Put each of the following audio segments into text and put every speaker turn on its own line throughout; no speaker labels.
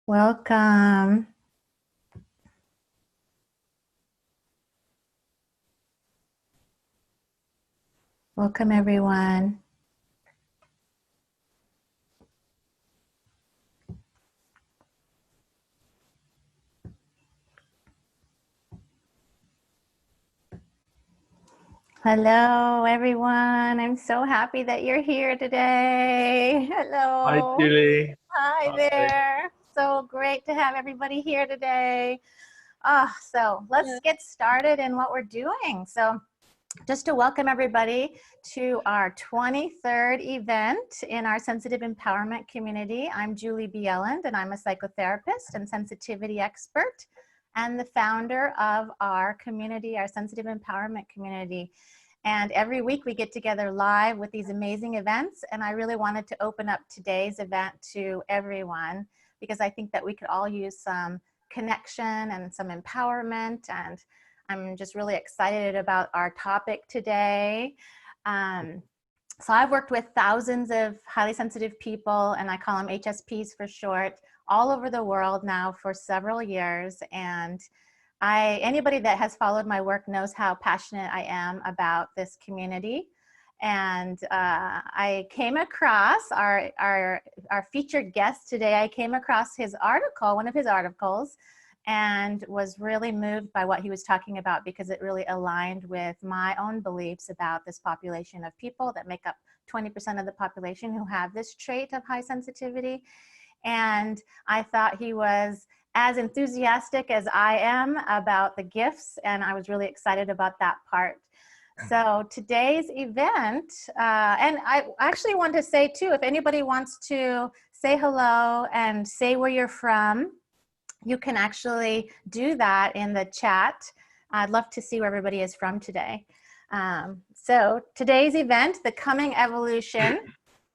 Welcome. Welcome, everyone. Hello, everyone. I'm so happy that you're here today. Hello.
Hi, Julie.
Hi there. So great to have everybody here today. So let's get started in what we're doing. So just to welcome everybody to our 23rd event in our Sensitive Empowerment community. I'm Julie Bieland, and I'm a psychotherapist and sensitivity expert and the founder of our community, our Sensitive Empowerment community. And every week we get together live with these amazing events, and I really wanted to open up today's event to everyone because I think that we could all use some connection and some empowerment, and I'm just really excited about our topic today. So I've worked with thousands of highly sensitive people, and I call them HSPs for short, all over the world now for several years. And anybody that has followed my work knows how passionate I am about this community. And I came across our featured guest today. I came across his article, one of his articles, and was really moved by what he was talking about because it really aligned with my own beliefs about this population of people that make up 20% of the population who have this trait of high sensitivity. And I thought he was as enthusiastic as I am about the gifts, and I was really excited about that part. So today's event, and I actually want to say too, if anybody wants to say hello and say where you're from, you can actually do that in the chat. I'd love to see where everybody is from today. So today's event, the coming evolution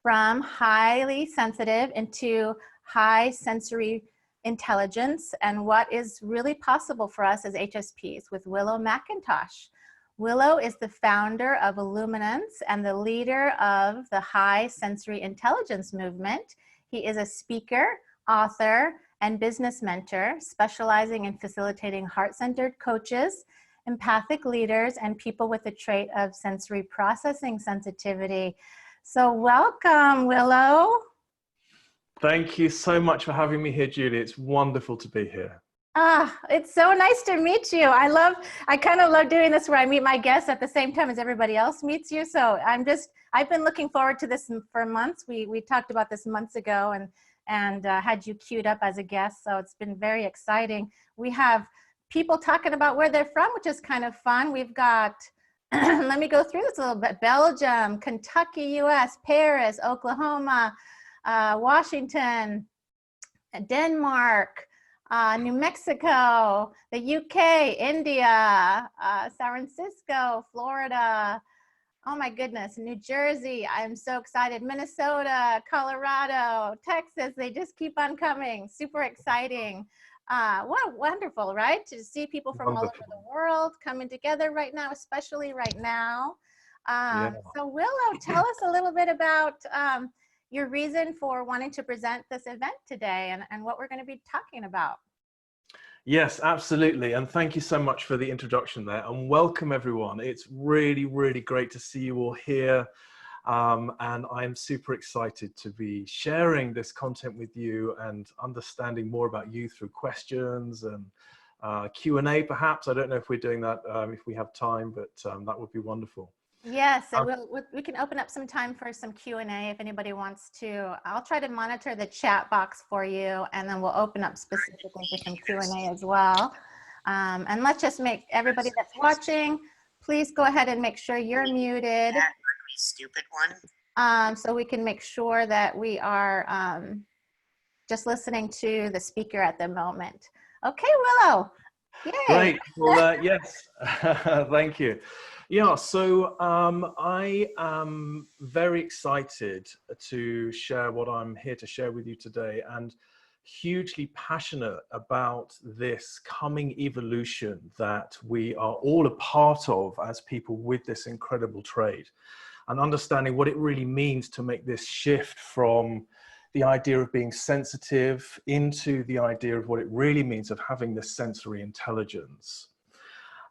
from highly sensitive into high sensory intelligence, and what is really possible for us as HSPs with Willow McIntosh. Willow is the founder of Inluminance and the leader of the High Sensory Intelligence movement. He is a speaker, author, and business mentor, specializing in facilitating heart-centered coaches, empathic leaders, and people with the trait of sensory processing sensitivity. So welcome, Willow.
Thank you so much for having me here, Julie. It's wonderful to be here.
It's so nice to meet you. I kind of love doing this where I meet my guests at the same time as everybody else meets you. So I've been looking forward to this for months. We talked about this months ago and had you queued up as a guest. So it's been very exciting. We have people talking about where they're from, which is kind of fun. We've got, let me go through this a little bit. Belgium, Kentucky, US, Paris, Oklahoma, Washington, Denmark, New Mexico, the UK, India, San Francisco, Florida, oh my goodness, New Jersey, I'm so excited, Minnesota, Colorado, Texas, they just keep on coming, super exciting. What wonderful, right? To see people from all over the world coming together right now, especially right now. So Willow, tell us a little bit about your reason for wanting to present this event today and what we're going to be talking about.
Yes, absolutely. And thank you so much for the introduction there, and welcome everyone. It's really, really great to see you all here. And I'm super excited to be sharing this content with you and understanding more about you through questions and Q&A perhaps. I don't know if we're doing that, if we have time, but that would be wonderful.
Yes, and we can open up some time for some Q&A if anybody wants to. I'll try to monitor the chat box for you, and then we'll open up specifically for some Q&A as well. And let's just make everybody that's watching, please go ahead and make sure you're muted.
That stupid one.
So we can make sure that we are just listening to the speaker at the moment. Okay, Willow. Yay.
Great. Well, yes, thank you. Yeah, so I am very excited to share what I'm here to share with you today, and hugely passionate about this coming evolution that we are all a part of as people with this incredible trait, and understanding what it really means to make this shift from the idea of being sensitive, into the idea of what it really means of having this sensory intelligence.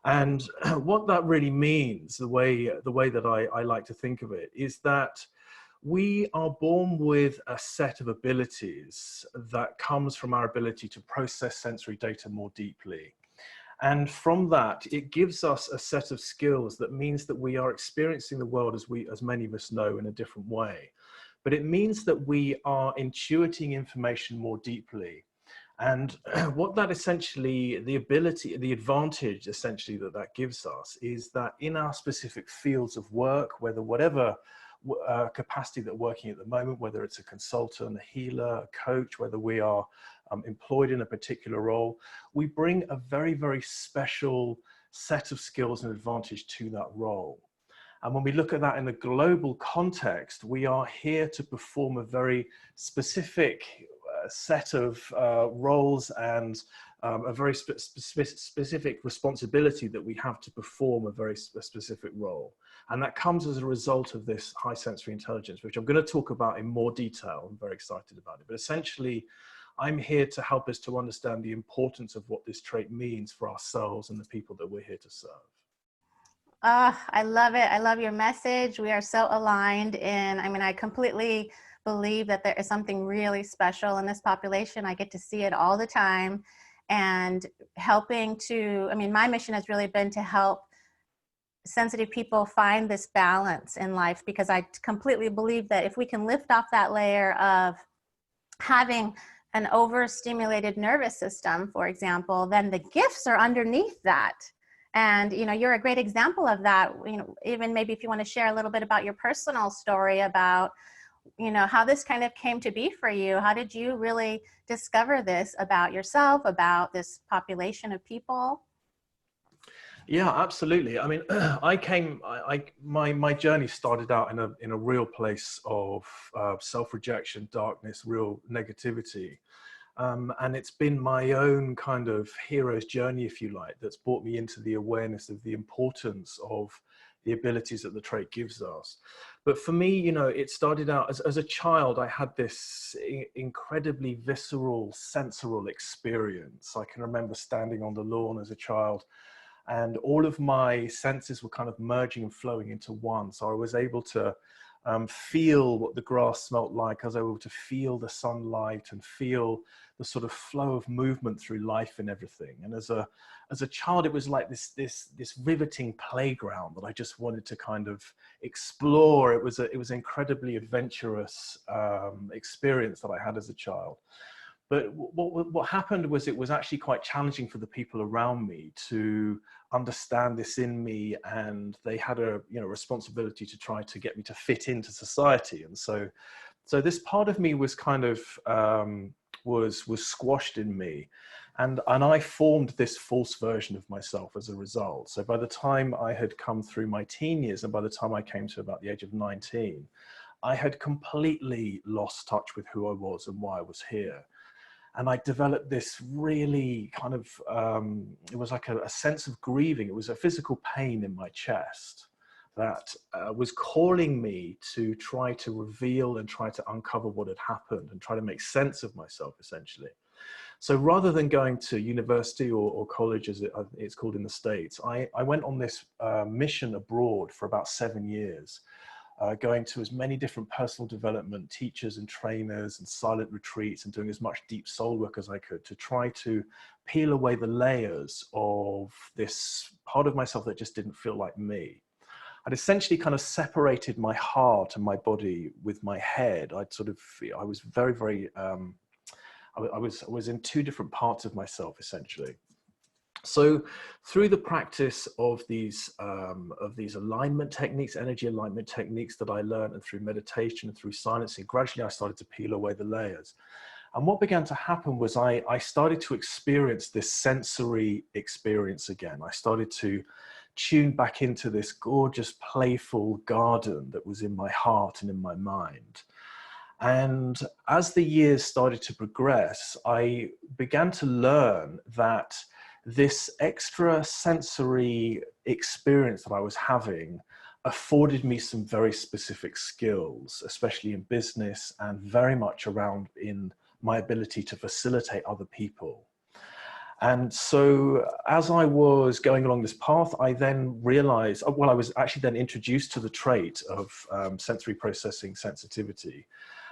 And what that really means, the way that I like to think of it, is that we are born with a set of abilities that comes from our ability to process sensory data more deeply. And from that, it gives us a set of skills that means that we are experiencing the world, as many of us know, in a different way. But it means that we are intuiting information more deeply. And what that essentially, the advantage essentially that gives us is that in our specific fields of work, whatever capacity that we're working at the moment, whether it's a consultant, a healer, a coach, whether we are employed in a particular role, we bring a very, very special set of skills and advantage to that role. And when we look at that in a global context, we are here to perform a very specific set of roles and a very specific responsibility that we have to perform a very specific role. And that comes as a result of this high sensory intelligence, which I'm going to talk about in more detail. I'm very excited about it. But essentially, I'm here to help us to understand the importance of what this trait means for ourselves and the people that we're here to serve.
I love it. I love your message. We are so aligned in, I completely believe that there is something really special in this population. I get to see it all the time, and helping to, my mission has really been to help sensitive people find this balance in life, because I completely believe that if we can lift off that layer of having an overstimulated nervous system, for example, then the gifts are underneath that. And, you're a great example of that. Even maybe if you want to share a little bit about your personal story about, how this kind of came to be for you. How did you really discover this about yourself, about this population of people?
Yeah, absolutely. My journey started out in a real place of self-rejection, darkness, real negativity. And it's been my own kind of hero's journey, if you like, that's brought me into the awareness of the importance of the abilities that the trait gives us. But for me, it started out as a child. I had this incredibly visceral, sensorial experience. I can remember standing on the lawn as a child, and all of my senses were kind of merging and flowing into one. So I was able to feel what the grass smelt like. I was able to feel the sunlight and feel the sort of flow of movement through life and everything. And as a child, it was like this riveting playground that I just wanted to kind of explore. It was an incredibly adventurous experience that I had as a child. But what happened was it was actually quite challenging for the people around me to understand this in me, and they had a responsibility to try to get me to fit into society. And so this part of me was kind of was squashed in me, and I formed this false version of myself as a result. So by the time I had come through my teen years, and by the time I came to about the age of 19, I had completely lost touch with who I was and why I was here. And I developed this really kind of, it was like a sense of grieving. It was a physical pain in my chest that was calling me to try to reveal and try to uncover what had happened and try to make sense of myself, essentially. So rather than going to university or college, as it's called in the States, I went on this mission abroad for about 7 years. Going to as many different personal development teachers and trainers and silent retreats, and doing as much deep soul work as I could to try to peel away the layers of this part of myself that just didn't feel like me. I'd essentially kind of separated my heart and my body with my head. I was very, very, I was in two different parts of myself, essentially. So through the practice of these alignment techniques, energy alignment techniques that I learned, and through meditation and through silencing, gradually I started to peel away the layers. And what began to happen was I started to experience this sensory experience again. I started to tune back into this gorgeous, playful garden that was in my heart and in my mind. And as the years started to progress, I began to learn that this extra sensory experience that I was having afforded me some very specific skills, especially in business and very much around in my ability to facilitate other people. And so as I was going along this path, I then realized, well, I was actually then introduced to the trait of sensory processing sensitivity.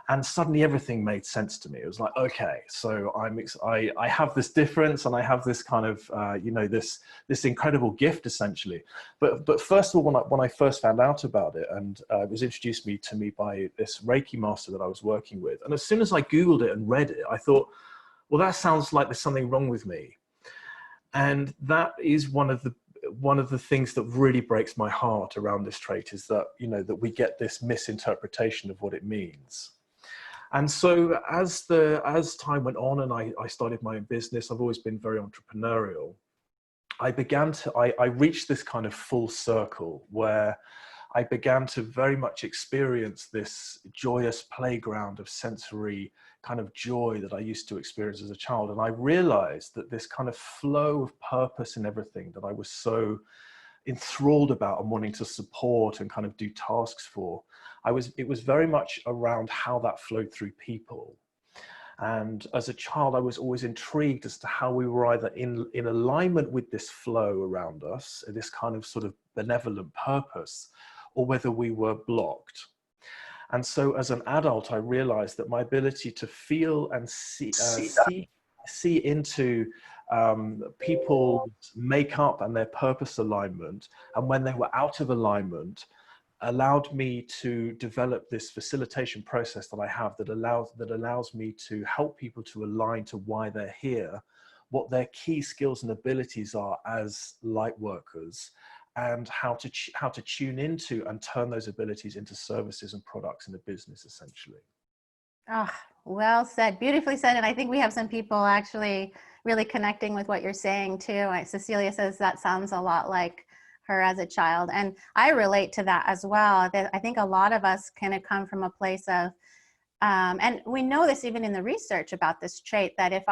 And suddenly everything made sense to me. It was like, okay, so I have this difference and I have this kind of, this incredible gift essentially. But first of all, when I first found out about it, and it was introduced to me by this Reiki master that I was working with. And as soon as I Googled it and read it, I thought, well, that sounds like there's something wrong with me. And that is one of the things that really breaks my heart around this trait, is that, that we get this misinterpretation of what it means. And so as time went on and I started my own business, I've always been very entrepreneurial. I reached this kind of full circle where I began to very much experience this joyous playground of sensory kind of joy that I used to experience as a child. And I realized that this kind of flow of purpose in everything that I was so enthralled about and wanting to support and kind of do tasks for, it was very much around how that flowed through people. And as a child, I was always intrigued as to how we were either in alignment with this flow around us, this kind of sort of benevolent purpose, or whether we were blocked. And so as an adult, I realized that my ability to feel and see into people's makeup and their purpose alignment, and when they were out of alignment, allowed me to develop this facilitation process that I have that allows me to help people to align to why they're here, what their key skills and abilities are as light workers, and how to tune into and turn those abilities into services and products in a business, essentially.
Ah, well said, beautifully said. And I think we have some people actually really connecting with what you're saying too. Cecilia says that sounds a lot like her as a child. And I relate to that as well. I think a lot of us kind of come from a place of, and we know this even in the research about this trait, that if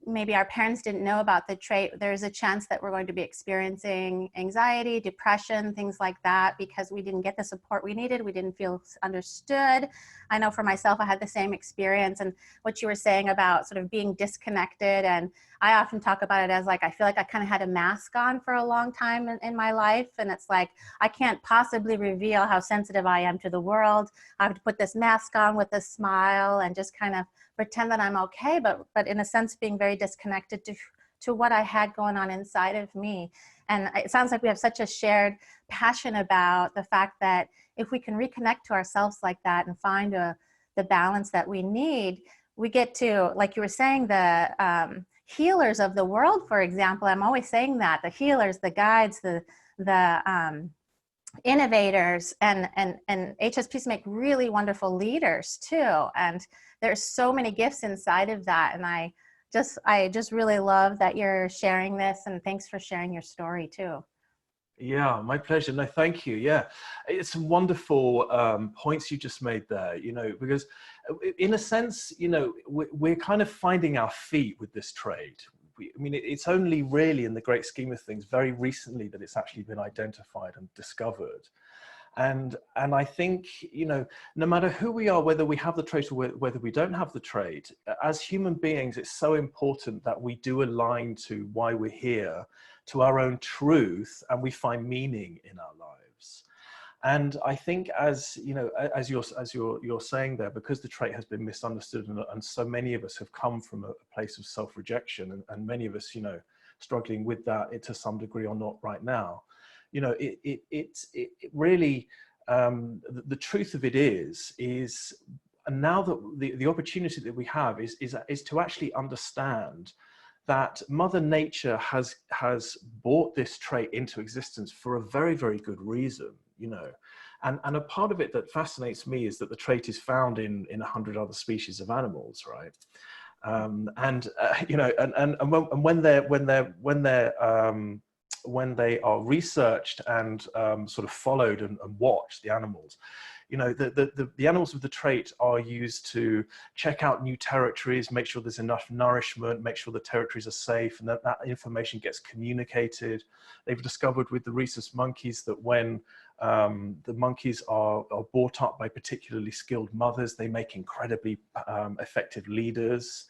maybe our parents didn't know about the trait, there's a chance that we're going to be experiencing anxiety, depression, things like that, because we didn't get the support we needed. We didn't feel understood. I know for myself, I had the same experience. And what you were saying about sort of being disconnected, and I often talk about it as like, I feel like I kind of had a mask on for a long time in my life. And it's like, I can't possibly reveal how sensitive I am to the world. I have to put this mask on with a smile and just kind of pretend that I'm okay, but in a sense being very disconnected to what I had going on inside of me. And it sounds like we have such a shared passion about the fact that if we can reconnect to ourselves like that and find the balance that we need, we get to, like you were saying, the healers of the world, for example. I'm always saying that, the healers, the guides, the innovators, and HSPs make really wonderful leaders too. And there's so many gifts inside of that. And I just really love that you're sharing this, and thanks for sharing your story too.
Yeah, my pleasure. No, thank you. Yeah, it's some wonderful points you just made there, because in a sense, we're kind of finding our feet with this trait. It's only really, in the great scheme of things, very recently that it's actually been identified and discovered. And I think, no matter who we are, whether we have the trait or whether we don't have the trait, as human beings, it's so important that we do align to why we're here, to our own truth, and we find meaning in our lives. And I think, as you're saying there, because the trait has been misunderstood, and so many of us have come from a place of self-rejection, and many of us, struggling with that to some degree or not right now. It really, the truth of it is now that the opportunity that we have is to actually understand that Mother Nature has brought this trait into existence for a very, very good reason, and a part of it that fascinates me is that the trait is found in 100 other species of animals, right? When they are researched and sort of followed and watched, the animals, the animals with the trait are used to check out new territories, make sure there's enough nourishment, make sure the territories are safe, and that information gets communicated. They've discovered with the rhesus monkeys that when The monkeys are brought up by particularly skilled mothers. They make incredibly effective leaders.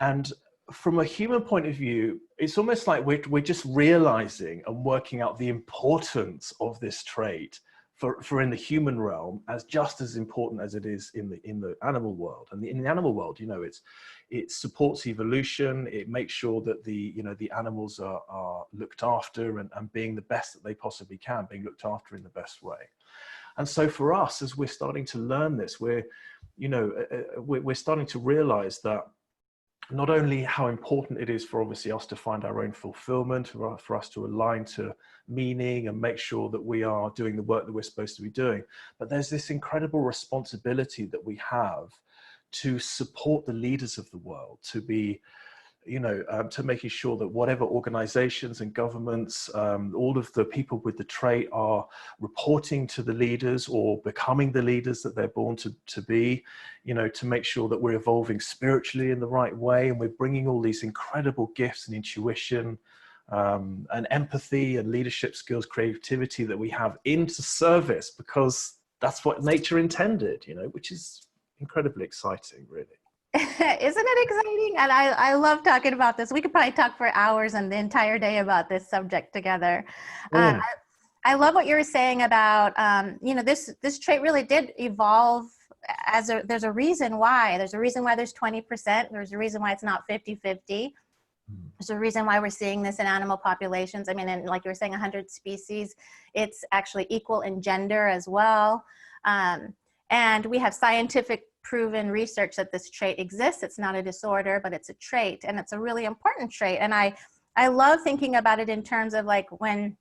And from a human point of view, it's almost like we're just realizing and working out the importance of this trait for in the human realm as just as important as it is in the animal world. And in the animal world, you know, it supports evolution. It makes sure that the animals are looked after and being the best that they possibly can, being looked after in the best way. And so for us, as we're starting to learn this, we're starting to realize that not only how important it is for obviously us to find our own fulfillment, for us to align to meaning and make sure that we are doing the work that we're supposed to be doing, but there's this incredible responsibility that we have to support the leaders of the world, to be, to making sure that whatever organizations and governments, all of the people with the trait are reporting to the leaders or becoming the leaders that they're born to be, to make sure that we're evolving spiritually in the right way. And we're bringing all these incredible gifts and intuition and empathy and leadership skills, creativity that we have into service, because that's what nature intended, which is incredibly exciting, really.
Isn't it exciting? And I love talking about this. We could probably talk for hours and the entire day about this subject together. I love what you were saying about, this trait really did evolve there's a reason why. There's a reason why there's 20%. There's a reason why it's not 50-50. There's a reason why we're seeing this in animal populations. I mean, in, like you were saying, 100 species, it's actually equal in gender as well. And we have scientific proven research that this trait exists. It's not a disorder, but it's a trait, and it's a really important trait. And I love thinking about it in terms of like when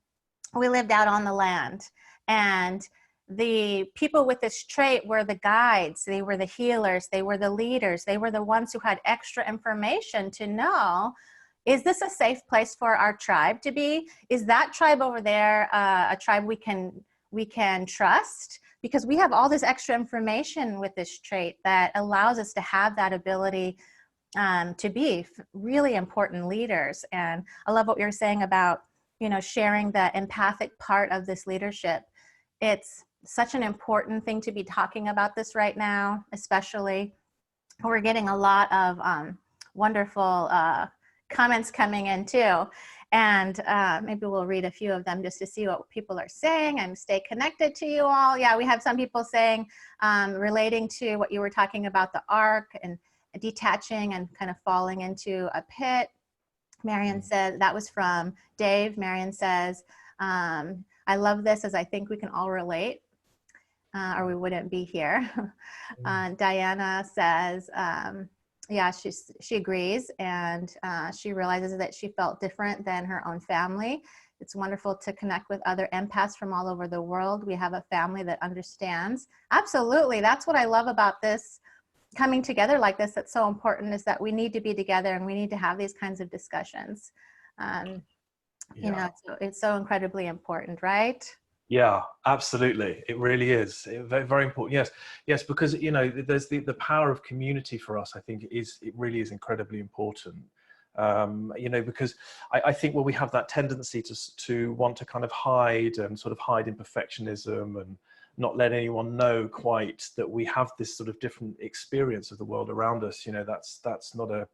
we lived out on the land, and the people with this trait were the guides, they were the healers, they were the leaders, they were the ones who had extra information to know, is this a safe place for our tribe to be? Is that tribe over there a tribe we can trust? Because we have all this extra information with this trait that allows us to have that ability to be really important leaders. And I love what you're saying about, sharing the empathic part of this leadership. It's such an important thing to be talking about this right now, especially. We're getting a lot of wonderful comments coming in too. And maybe we'll read a few of them just to see what people are saying and stay connected to you all. Yeah, we have some people saying, relating to what you were talking about, the arc and detaching and kind of falling into a pit. Marion said, that was from Dave. Marion says, I love this, as I think we can all relate, or we wouldn't be here. Diana says, yeah, she agrees, and she realizes that she felt different than her own family. It's wonderful to connect with other empaths from all over the world. We have a family that understands. Absolutely, that's what I love about this coming together like this. That's so important, is that we need to be together and we need to have these kinds of discussions. It's so incredibly important, right?
Yeah, absolutely. It really is very, very important. Yes, because there's the power of community for us. I think it really is incredibly important. Because I think we have that tendency to want to kind of hide and sort of hide in perfectionism and not let anyone know quite that we have this sort of different experience of the world around us. That's not the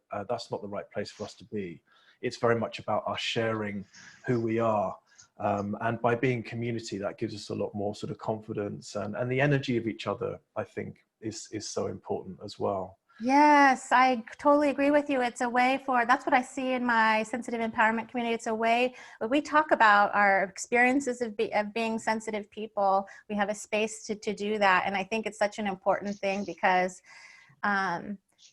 right place for us to be. It's very much about us sharing who we are. And by being community, that gives us a lot more sort of confidence, and the energy of each other, I think, is so important as well.
Yes, I totally agree with you. It's a way that's what I see in my sensitive empowerment community. It's a way when we talk about our experiences of being sensitive people, we have a space to do that. And I think it's such an important thing, because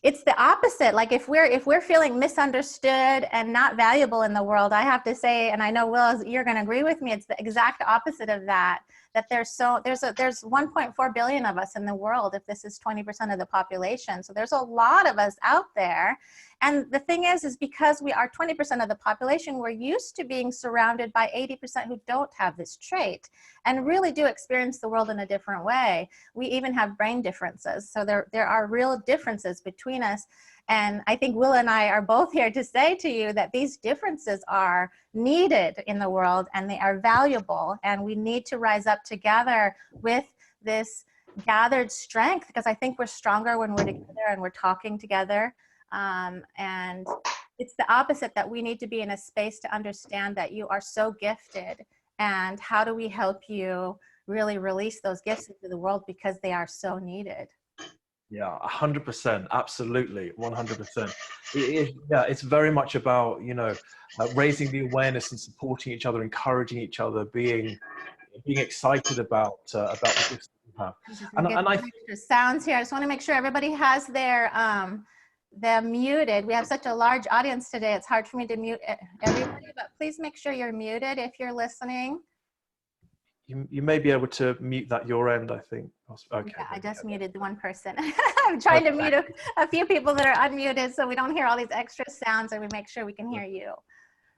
it's the opposite. Like if we're feeling misunderstood and not valuable in the world, I have to say, and I know Will, you're going to agree with me, it's the exact opposite of that. That there's 1.4 billion of us in the world, if this is 20% of the population. So there's a lot of us out there. And the thing is because we are 20% of the population, we're used to being surrounded by 80% who don't have this trait and really do experience the world in a different way. We even have brain differences. So there are real differences between us. And I think Will and I are both here to say to you that these differences are needed in the world and they are valuable. And we need to rise up together with this gathered strength, because I think we're stronger when we're together and we're talking together. And it's the opposite, that we need to be in a space to understand that you are so gifted, and how do we help you really release those gifts into the world, because they are so needed.
Yeah, 100%, absolutely, 100%. Yeah, it's very much about, raising the awareness and supporting each other, encouraging each other, being excited about the gifts that we have.
And I extra sounds here. I just want to make sure everybody has they're muted. We have such a large audience today. It's hard for me to mute everybody, but please make sure you're muted if you're listening.
You may be able to mute that your end, I think. Okay.
Yeah, I just muted the one person. I'm trying to mute a few people that are unmuted so we don't hear all these extra sounds, and we make sure we can hear you.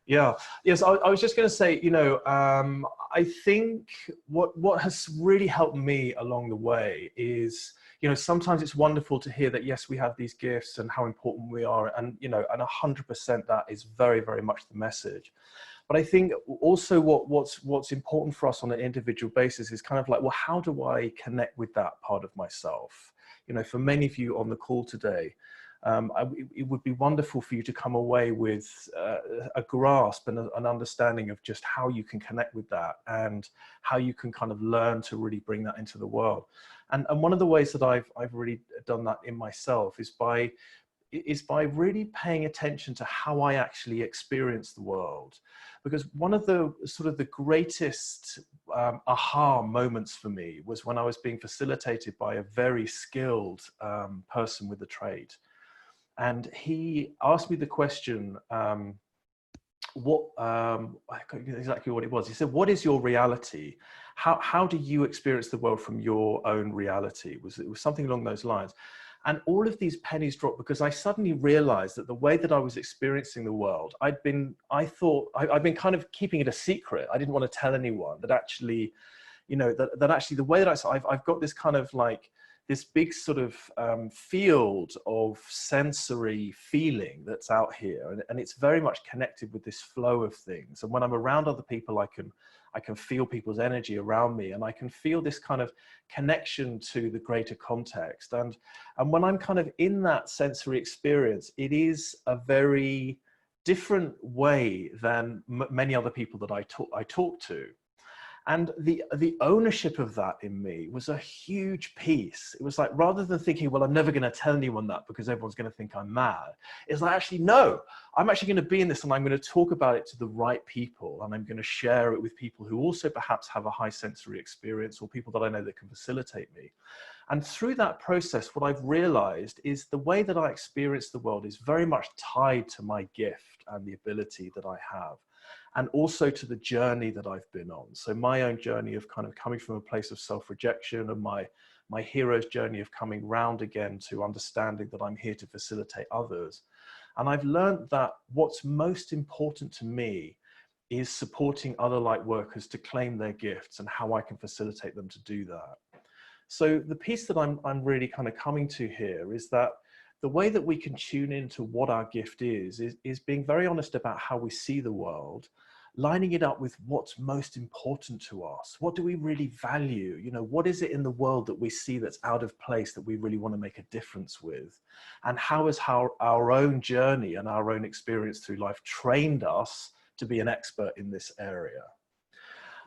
Yeah. Yes. I was just going to say, I think what has really helped me along the way is, sometimes it's wonderful to hear that, yes, we have these gifts and how important we are. And, and 100% that is very, very much the message. But I think also what's important for us on an individual basis is kind of like, well, how do I connect with that part of myself? For many of you on the call today, it would be wonderful for you to come away with a grasp and an understanding of just how you can connect with that, and how you can kind of learn to really bring that into the world. And one of the ways that I've really done that in myself is by really paying attention to how I actually experience the world. Because one of the sort of the greatest aha moments for me was when I was being facilitated by a very skilled person with the trade. And he asked me the question, I can't get exactly what it was. He said, what is your reality? How do you experience the world from your own reality? It was something along those lines. And all of these pennies dropped, because I suddenly realized that the way that I was experiencing the world, I'd been kind of keeping it a secret. I didn't want to tell anyone that actually, that actually the way that I've got this kind of like, this big sort of field of sensory feeling that's out here. And it's very much connected with this flow of things. And when I'm around other people, I can feel people's energy around me, and I can feel this kind of connection to the greater context. And when I'm kind of in that sensory experience, it is a very different way than many other people that I talk to. And the ownership of that in me was a huge piece. It was like, rather than thinking, well, I'm never going to tell anyone that because everyone's going to think I'm mad, it's like, actually, no, I'm actually going to be in this, and I'm going to talk about it to the right people. And I'm going to share it with people who also perhaps have a high sensory experience, or people that I know that can facilitate me. And through that process, what I've realized is the way that I experience the world is very much tied to my gift and the ability that I have, and also to the journey that I've been on. So my own journey of kind of coming from a place of self-rejection, and my hero's journey of coming round again to understanding that I'm here to facilitate others. And I've learned that what's most important to me is supporting other light workers to claim their gifts, and how I can facilitate them to do that. So the piece that I'm really kind of coming to here is that the way that we can tune into what our gift is being very honest about how we see the world, lining it up with what's most important to us. What do we really value? What is it in the world that we see that's out of place that we really want to make a difference with? And how has our own journey and our own experience through life trained us to be an expert in this area?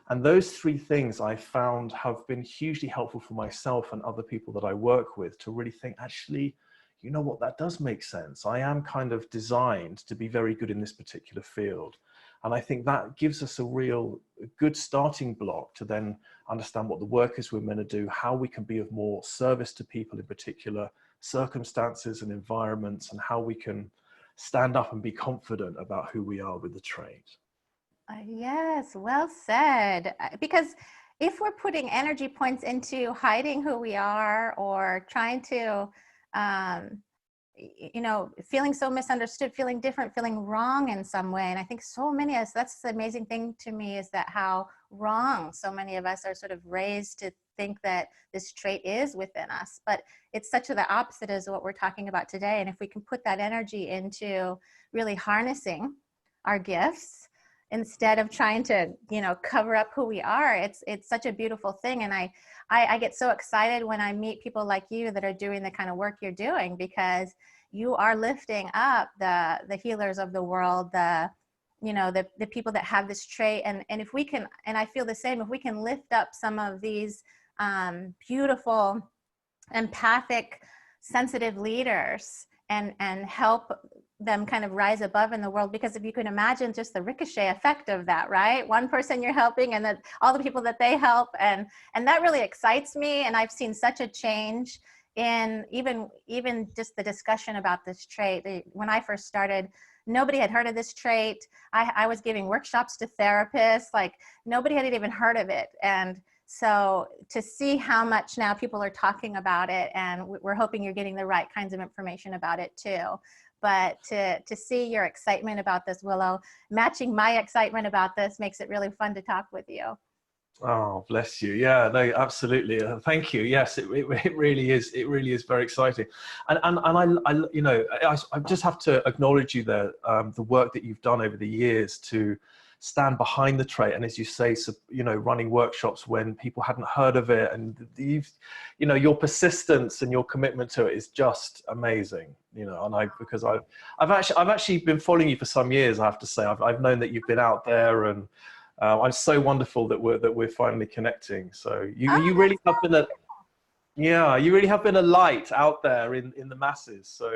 And those three things I found have been hugely helpful for myself and other people that I work with to really think, actually, you know what, that does make sense. I am kind of designed to be very good in this particular field. And I think that gives us a real good starting block to then understand what the work is we're meant to do, how we can be of more service to people in particular circumstances and environments, and how we can stand up and be confident about who we are with the trade.
Yes, well said. Because if we're putting energy points into hiding who we are, or trying to you know, feeling so misunderstood, feeling different, feeling wrong in some way. And I think so many of us, that's the amazing thing to me, is that how wrong so many of us are sort of raised to think that this trait is within us. But it's such the opposite as what we're talking about today. And if we can put that energy into really harnessing our gifts instead of trying to, you know, cover up who we are, it's such a beautiful thing. And I get so excited when I meet people like you that are doing the kind of work you're doing, because you are lifting up the healers of the world, you know, the people that have this trait. And if we can, and I feel the same, if we can lift up some of these beautiful, empathic, sensitive leaders and help them kind of rise above in the world, because if you can imagine just the ricochet effect of that, right? One person you're helping, and then all the people that they help, and that really excites me. And I've seen such a change in even just the discussion about this trait. When I first started, nobody had heard of this trait. I was giving workshops to therapists, like nobody had even heard of it. And so to see how much now people are talking about it, and we're hoping you're getting the right kinds of information about it too. But to see your excitement about this, Willow, matching my excitement about this, makes it really fun to talk with you.
Oh, bless you. Yeah, no, absolutely. Thank you. Yes, it really is. It really is very exciting. And I you know, I just have to acknowledge you there, the work that you've done over the years to stand behind the trait. And as you say, so, you know, running workshops when people hadn't heard of it, and you know, your persistence and your commitment to it is just amazing. You know, and because I've actually been following you for some years. I have to say, I've known that you've been out there, and I'm so wonderful that we're finally connecting. So you really have been you really have been a light out there in the masses. So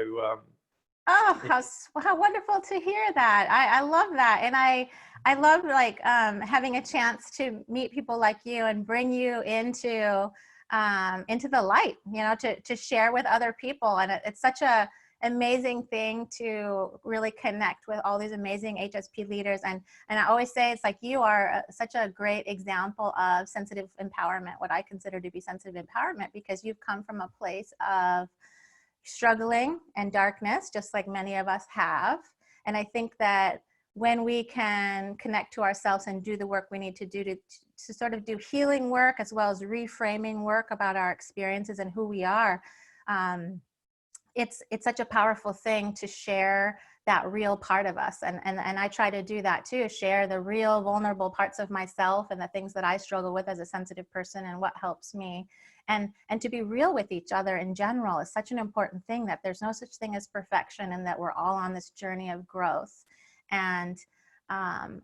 how wonderful to hear that. I love that. And I love like having a chance to meet people like you and bring you into the light, you know, to share with other people. And it's such a amazing thing to really connect with all these amazing HSP leaders. And I always say, it's like you are such a great example of sensitive empowerment, what I consider to be sensitive empowerment, because you've come from a place of struggling and darkness, just like many of us have. And I think that when we can connect to ourselves and do the work we need to do to sort of do healing work, as well as reframing work about our experiences and who we are, it's such a powerful thing to share that real part of us. And I try to do that too, share the real vulnerable parts of myself and the things that I struggle with as a sensitive person and what helps me. And to be real with each other in general is such an important thing, that there's no such thing as perfection, and that we're all on this journey of growth. And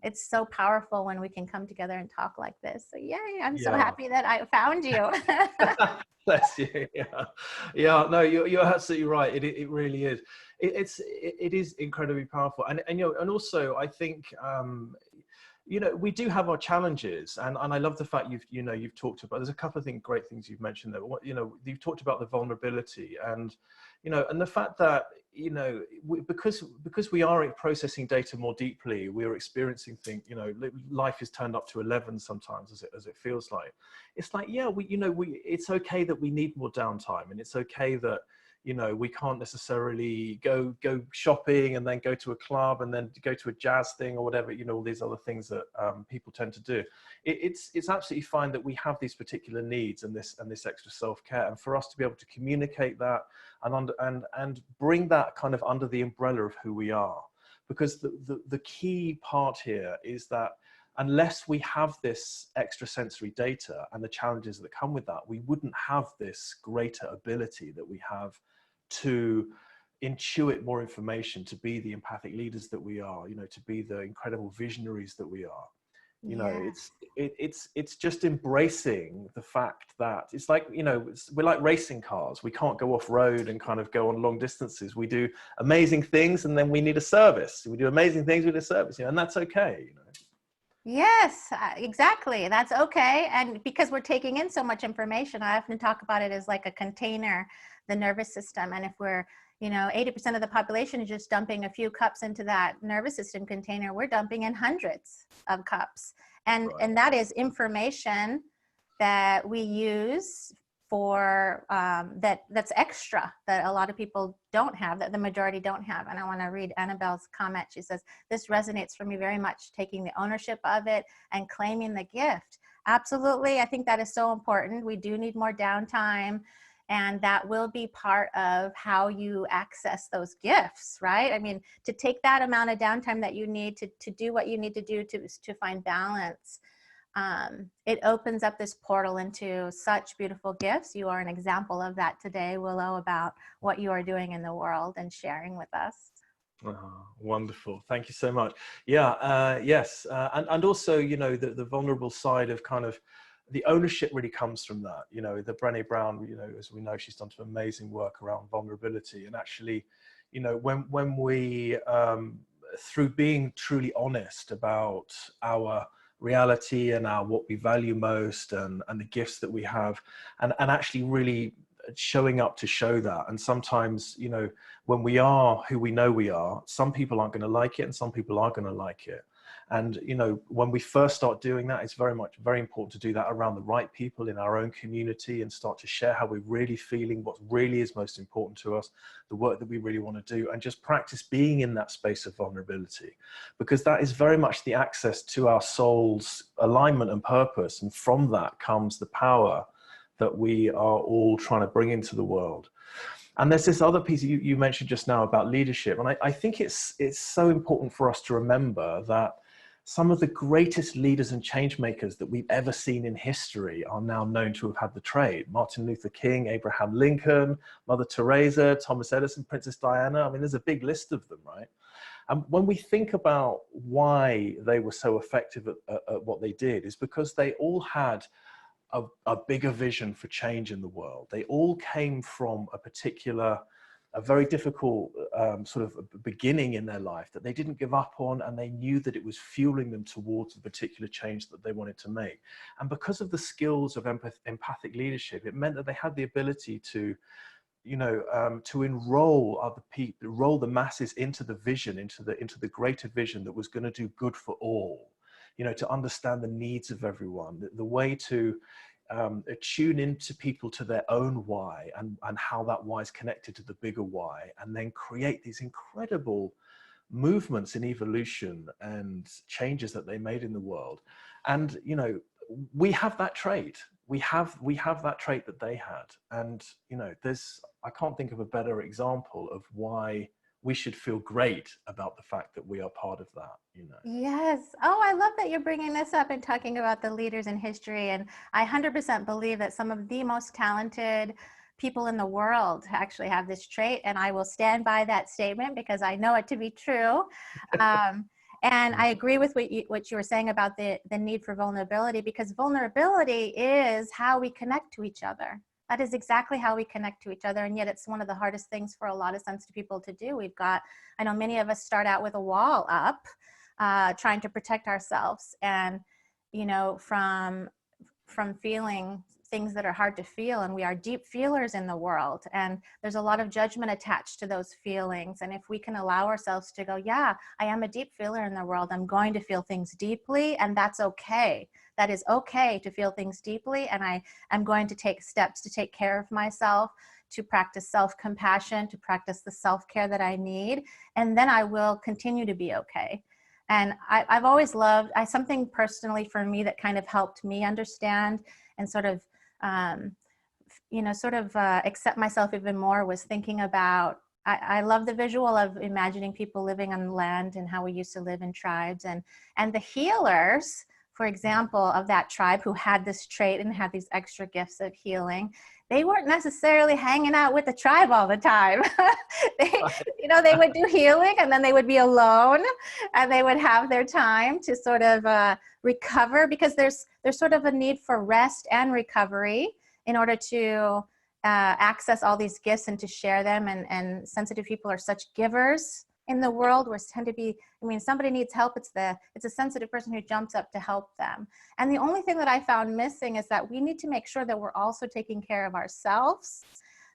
it's so powerful when we can come together and talk like this. So yay, I'm so happy that I found you.
Bless you. Yeah. No, you're absolutely right. It really is. It is incredibly powerful. And you know, and also I think you know, we do have our challenges, and I love the fact you've talked about, there's a couple of great things you've mentioned there. You know, you've talked about the vulnerability, and you know, and the fact that, you know, because we are processing data more deeply, we are experiencing things, you know, life is turned up to 11 sometimes, as it feels like. It's like, yeah, it's okay that we need more downtime, and it's okay that, you know, we can't necessarily go shopping and then go to a club and then go to a jazz thing or whatever, you know, all these other things that people tend to do. It's absolutely fine that we have these particular needs and this extra self-care, and for us to be able to communicate that and bring that kind of under the umbrella of who we are. Because the key part here is that unless we have this extrasensory data and the challenges that come with that, we wouldn't have this greater ability that we have to intuit more information, to be the empathic leaders that we are, you know, to be the incredible visionaries that we are. You know, it's just embracing the fact that it's like, you know, we're like racing cars. We can't go off road and kind of go on long distances. We do amazing things, and then we need a service. We do amazing things with a service, you know, and that's okay, you know.
Yes, exactly. That's okay. And because we're taking in so much information, I often talk about it as like a container, the nervous system. And if we're, you know, 80% of the population is just dumping a few cups into that nervous system container, we're dumping in hundreds of cups. And that is information that we use for that's extra, that a lot of people don't have, that the majority don't have. And I want to read Annabelle's comment. She says, this resonates for me very much, taking the ownership of it and claiming the gift. Absolutely. I think that is so important. We do need more downtime, and that will be part of how you access those gifts, right? I mean, to take that amount of downtime that you need to do what you need to do to find balance. It opens up this portal into such beautiful gifts. You are an example of that today, Willow, about what you are doing in the world and sharing with us.
Oh, wonderful. Thank you so much. Yeah, yes. And also, you know, the vulnerable side of kind of the ownership really comes from that. You know, the Brené Brown, you know, as we know, she's done some amazing work around vulnerability. And actually, you know, when we, through being truly honest about our reality and our what we value most and the gifts that we have, and actually really showing up to show that. And sometimes, you know, when we are who we know we are, some people aren't going to like it and some people are going to like it. And, you know, when we first start doing that, it's very important to do that around the right people in our own community and start to share how we're really feeling, what really is most important to us, the work that we really want to do, and just practice being in that space of vulnerability, because that is very much the access to our soul's alignment and purpose. And from that comes the power that we are all trying to bring into the world. And there's this other piece you mentioned just now about leadership. And I think it's so important for us to remember that some of the greatest leaders and change makers that we've ever seen in history are now known to have had the trait. Martin Luther King, Abraham Lincoln, Mother Teresa, Thomas Edison, Princess Diana. I mean, there's a big list of them, right? And when we think about why they were so effective at what they did, is because they all had a bigger vision for change in the world. They all came from a very difficult sort of beginning in their life that they didn't give up on, and they knew that it was fueling them towards the particular change that they wanted to make. And because of the skills of empathic leadership, it meant that they had the ability to, you know, to enroll other people, enroll the masses into the vision, into the greater vision that was going to do good for all. You know, to understand the needs of everyone, the way to tune into people to their own why, and how that why is connected to the bigger why, and then create these incredible movements in evolution and changes that they made in the world. And, you know, we have that trait. We have that trait that they had. And, you know, I can't think of a better example of why we should feel great about the fact that we are part of that, you know.
Yes. Oh, I love that you're bringing this up and talking about the leaders in history. And I 100% believe that some of the most talented people in the world actually have this trait. And I will stand by that statement because I know it to be true. And I agree with what you were saying about the need for vulnerability, because vulnerability is how we connect to each other. That is exactly how we connect to each other. And yet it's one of the hardest things for a lot of sensitive people to do. I know many of us start out with a wall up, trying to protect ourselves, and, you know, from feeling things that are hard to feel. And we are deep feelers in the world, and there's a lot of judgment attached to those feelings. And if we can allow ourselves to go, yeah, I am a deep feeler in the world, I'm going to feel things deeply, and that's okay. That is okay to feel things deeply, and I am going to take steps to take care of myself, to practice self-compassion, to practice the self-care that I need, and then I will continue to be okay. And I've always loved, something personally for me that kind of helped me understand and sort of, you know, accept myself even more, was thinking about, I love the visual of imagining people living on land and how we used to live in tribes, and the healers, for example, of that tribe who had this trait and had these extra gifts of healing. They weren't necessarily hanging out with the tribe all the time. You know, they would do healing, and then they would be alone, and they would have their time to sort of recover, because there's sort of a need for rest and recovery in order to access all these gifts and to share them. And sensitive people are such givers in the world. We tend to be, I mean, somebody needs help, it's a sensitive person who jumps up to help them. And the only thing that I found missing is that we need to make sure that we're also taking care of ourselves.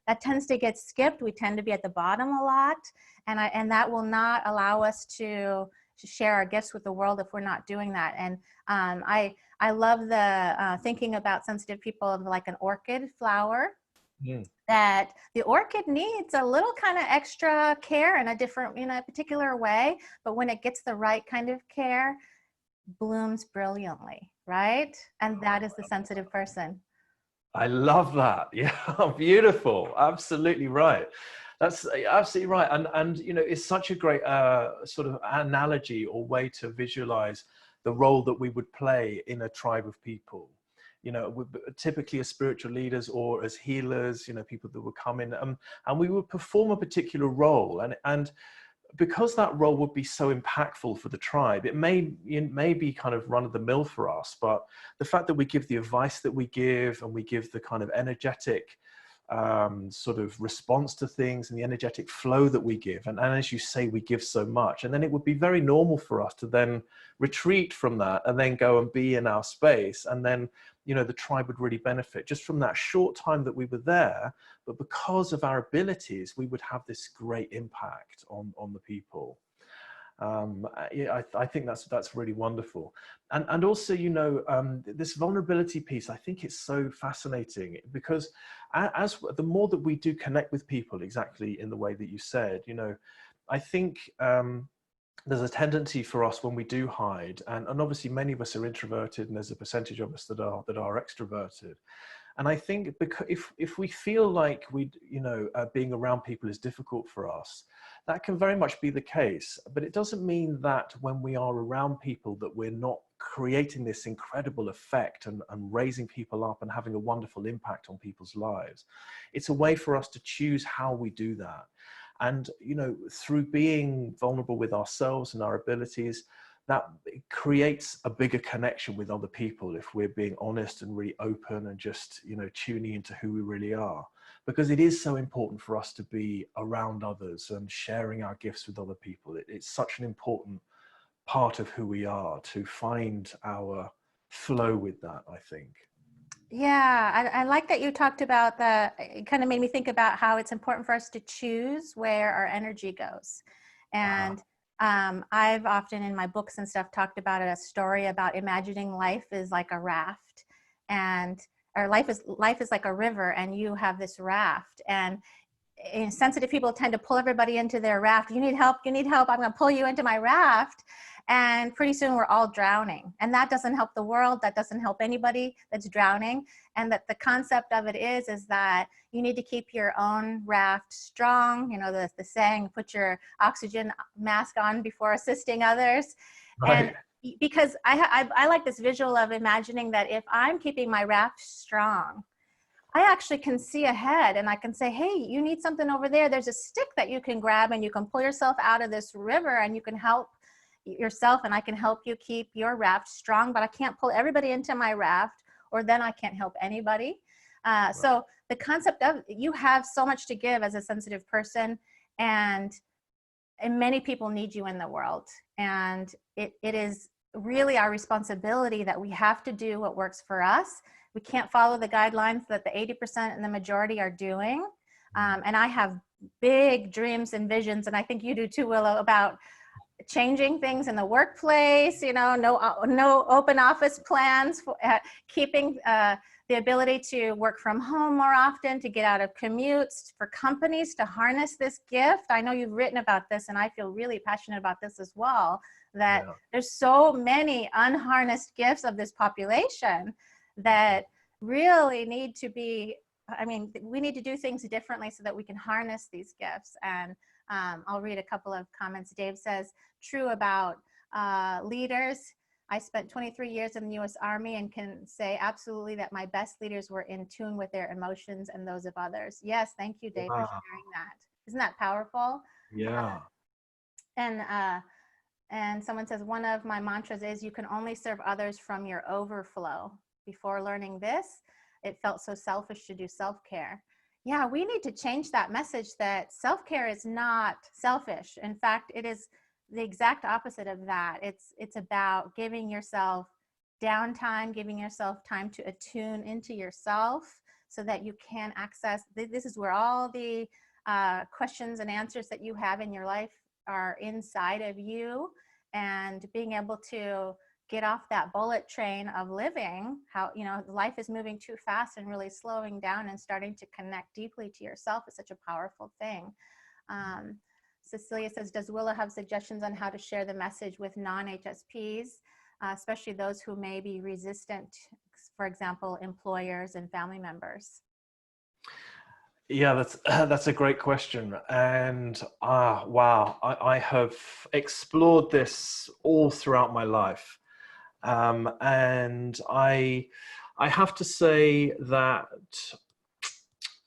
That tends to get skipped. We tend to be at the bottom a lot, and that will not allow us to share our gifts with the world if we're not doing that. And I love the thinking about sensitive people of like an orchid flower. That the orchid needs a little kind of extra care in a different, a particular way, but when it gets the right kind of care, blooms brilliantly, right? And that is the sensitive person.
I love that. Yeah, beautiful. Absolutely right. That's absolutely right. And it's such a great sort of analogy or way to visualize the role that we would play in a tribe of people. Typically as spiritual leaders or as healers, people that would come in and we would perform a particular role. And because that role would be so impactful for the tribe, it may be kind of run of the mill for us, but the fact that we give the advice that we give and we give the kind of energetic sort of response to things and the energetic flow that we give. And as you say, we give so much, and then it would be very normal for us to then retreat from that and then go and be in our space. And then, the tribe would really benefit just from that short time that we were there. But because of our abilities, we would have this great impact on the people. I think that's really wonderful. And also, this vulnerability piece, I think it's so fascinating because as the more that we do connect with people exactly in the way that you said, I think there's a tendency for us when we do hide, and obviously many of us are introverted and there's a percentage of us that are extroverted. And I think because if we feel like being around people is difficult for us, that can very much be the case. But it doesn't mean that when we are around people that we're not creating this incredible effect and raising people up and having a wonderful impact on people's lives. It's a way for us to choose how we do that. And, through being vulnerable with ourselves and our abilities, that creates a bigger connection with other people if we're being honest and really open and just, tuning into who we really are. Because it is so important for us to be around others and sharing our gifts with other people. It's such an important part of who we are to find our flow with that, I think.
Yeah, I like that you talked about it kind of made me think about how it's important for us to choose where our energy goes. And I've often in my books and stuff talked about a story about imagining life is like a raft, and our life is like a river, and you have this raft, and sensitive people tend to pull everybody into their raft. You need help, I'm going to pull you into my raft. And pretty soon we're all drowning, and that doesn't help the world. That doesn't help anybody that's drowning. And that the concept of it is that you need to keep your own raft strong. The saying, put your oxygen mask on before assisting others. Right. And because I like this visual of imagining that if I'm keeping my raft strong, I actually can see ahead and I can say, hey, you need something over there. There's a stick that you can grab and you can pull yourself out of this river and you can help yourself, and I can help you keep your raft strong, but I can't pull everybody into my raft, or then I can't help anybody. Right. So the concept of you have so much to give as a sensitive person, and many people need you in the world. And it is really our responsibility that we have to do what works for us. We can't follow the guidelines that the 80% and the majority are doing. And I have big dreams and visions, and I think you do too, Willow, about changing things in the workplace, no open office plans, for, keeping the ability to work from home more often, to get out of commutes, for companies to harness this gift. I know you've written about this, and I feel really passionate about this as well, that there's so many unharnessed gifts of this population that really need to be, we need to do things differently so that we can harness these gifts. And I'll read a couple of comments. Dave says, true about leaders. I spent 23 years in the U.S. Army and can say absolutely that my best leaders were in tune with their emotions and those of others. Yes, thank you, Dave, for sharing that. Isn't that powerful?
Yeah.
And someone says, one of my mantras is, you can only serve others from your overflow. Before learning this, it felt so selfish to do self-care. Yeah, we need to change that message that self-care is not selfish. In fact, it is the exact opposite of that. It's about giving yourself downtime, giving yourself time to attune into yourself so that you can access, this is where all the questions and answers that you have in your life are inside of you. and being able to get off that bullet train of living, how, you know, life is moving too fast, and really slowing down and starting to connect deeply to yourself is such a powerful thing. Cecilia says, does Willow have suggestions on how to share the message with non-HSPs, especially those who may be resistant, for example, employers and family members?
Yeah, that's a great question. And wow, I have explored this all throughout my life. And I have to say that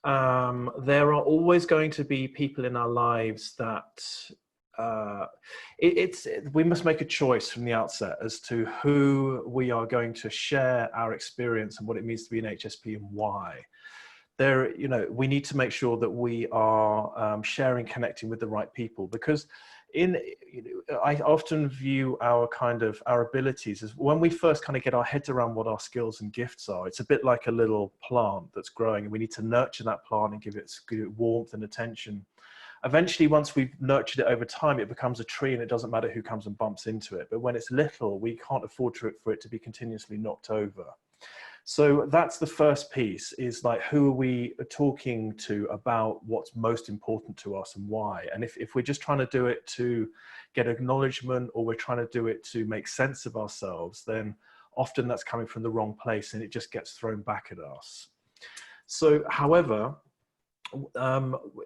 there are always going to be people in our lives that we must make a choice from the outset as to who we are going to share our experience and what it means to be an HSP and why. There, you know, we need to make sure that we are sharing, connecting with the right people, because I often view our abilities as when we first kind of get our heads around what our skills and gifts are. It's a bit like a little plant that's growing, and we need to nurture that plant and give it warmth and attention. Eventually, once we've nurtured it over time, it becomes a tree, and it doesn't matter who comes and bumps into it. But when it's little, we can't afford for it to be continuously knocked over. So that's the first piece, is like, who are we talking to about what's most important to us and why? And if we're just trying to do it to get acknowledgement, or we're trying to do it to make sense of ourselves, then often that's coming from the wrong place, and it just gets thrown back at us. So, however,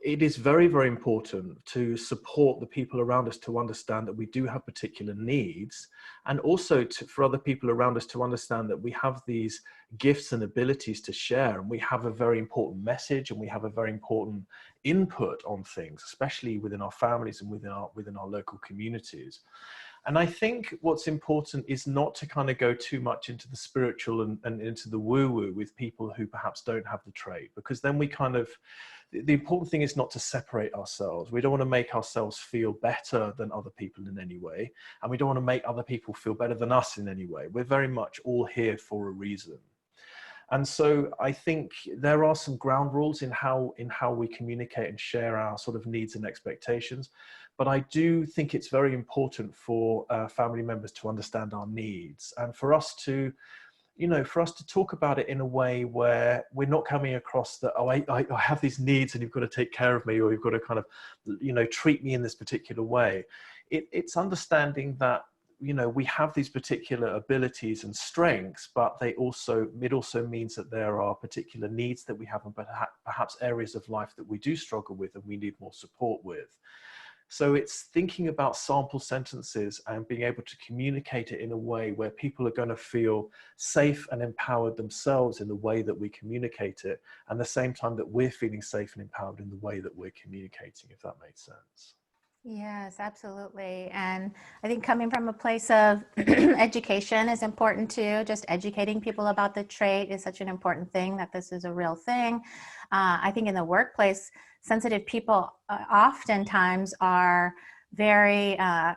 it is very, very important to support the people around us to understand that we do have particular needs, and also for other people around us to understand that we have these gifts and abilities to share, and we have a very important message, and we have a very important input on things, especially within our families and within our local communities. And I think what's important is not to kind of go too much into the spiritual and into the woo-woo with people who perhaps don't have the trait, because then we kind of, the important thing is not to separate ourselves. We don't want to make ourselves feel better than other people in any way, and we don't want to make other people feel better than us in any way. We're very much all here for a reason. And so I think there are some ground rules in how we communicate and share our sort of needs and expectations. But I do think it's very important for family members to understand our needs, and for us to, you know, for us to talk about it in a way where we're not coming across that, oh, I have these needs and you've got to take care of me, or you've got to kind of, you know, treat me in this particular way. It's understanding that, you know, we have these particular abilities and strengths, but it also means that there are particular needs that we have, and perhaps areas of life that we do struggle with and we need more support with. So it's thinking about sample sentences and being able to communicate it in a way where people are going to feel safe and empowered themselves in the way that we communicate it, and at the same time that we're feeling safe and empowered in the way that we're communicating, if that makes sense.
Yes, absolutely. And I think coming from a place of education is important too. Just educating people about the trait is such an important thing, that this is a real thing. I think in the workplace, sensitive people oftentimes are very, I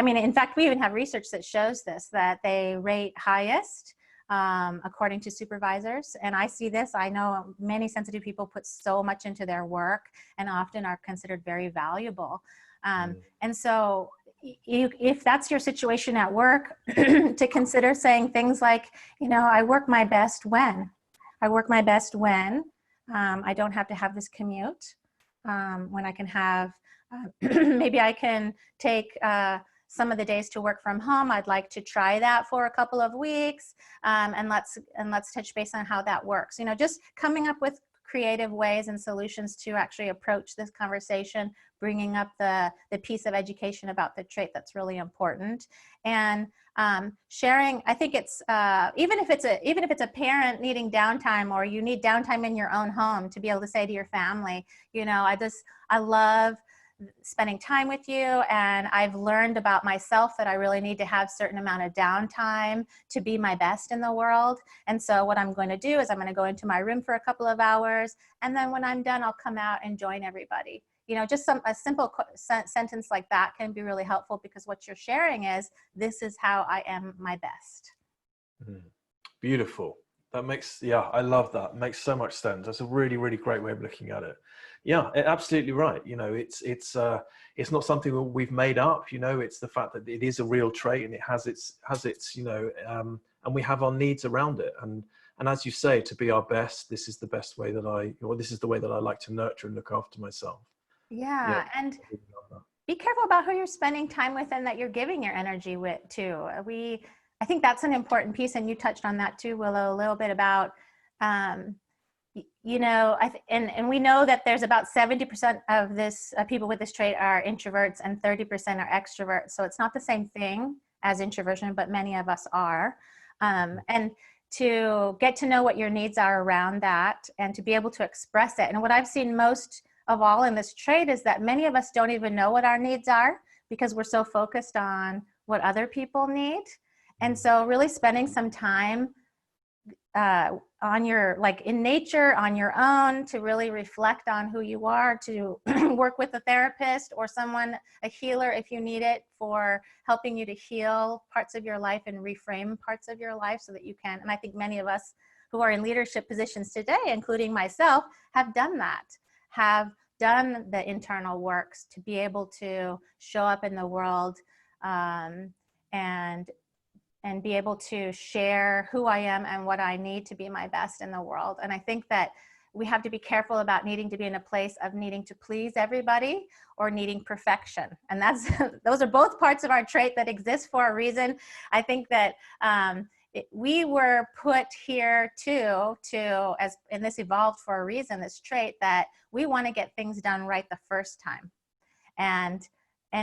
mean, in fact, we even have research that shows this, that they rate highest according to supervisors. And I see this, I know many sensitive people put so much into their work and often are considered very valuable. And so if that's your situation at work, to consider saying things like, you know, I work my best when I don't have to have this commute, when I can have, maybe I can take some of the days to work from home. I'd like to try that for a couple of weeks, and let's touch base on how that works. You know, just coming up with creative ways and solutions to actually approach this conversation, bringing up the piece of education about the trait that's really important, and sharing. I think it's even if it's a parent needing downtime, or you need downtime in your own home, to be able to say to your family, you know, I love spending time with you, and I've learned about myself that I really need to have a certain amount of downtime to be my best in the world. And so what I'm going to do is I'm going to go into my room for a couple of hours, and then when I'm done, I'll come out and join everybody. You know, just a simple sentence like that can be really helpful, because what you're sharing is, this is how I am my best.
Beautiful. That makes, yeah, I love that. It makes so much sense. That's a really, really great way of looking at it. Yeah, absolutely right. You know, it's not something that we've made up. You know, it's the fact that it is a real trait, and it has its you know, and we have our needs around it. And as you say, to be our best, this is the best way that this is the way that I like to nurture and look after myself. Yeah.
Yeah, and be careful about who you're spending time with and that you're giving your energy with too. I think that's an important piece, and you touched on that too, Willow, a little bit about, you know, and we know that there's about 70% of this people with this trait are introverts and 30% are extroverts. So it's not the same thing as introversion, but many of us are. And to get to know what your needs are around that and to be able to express it. And what I've seen most of all in this trait is that many of us don't even know what our needs are because we're so focused on what other people need. And so really spending some time on your, like in nature, on your own, to really reflect on who you are, to work with a therapist or someone, a healer if you need it, for helping you to heal parts of your life and reframe parts of your life so that you can. And I think many of us who are in leadership positions today, including myself, have done that, have done the internal works to be able to show up in the world and be able to share who I am and what I need to be my best in the world. And I think that we have to be careful about needing to be in a place of needing to please everybody or needing perfection. And that's those are both parts of our trait that exist for a reason. I think that we were put here and this evolved for a reason, this trait, that we want to get things done right the first time. And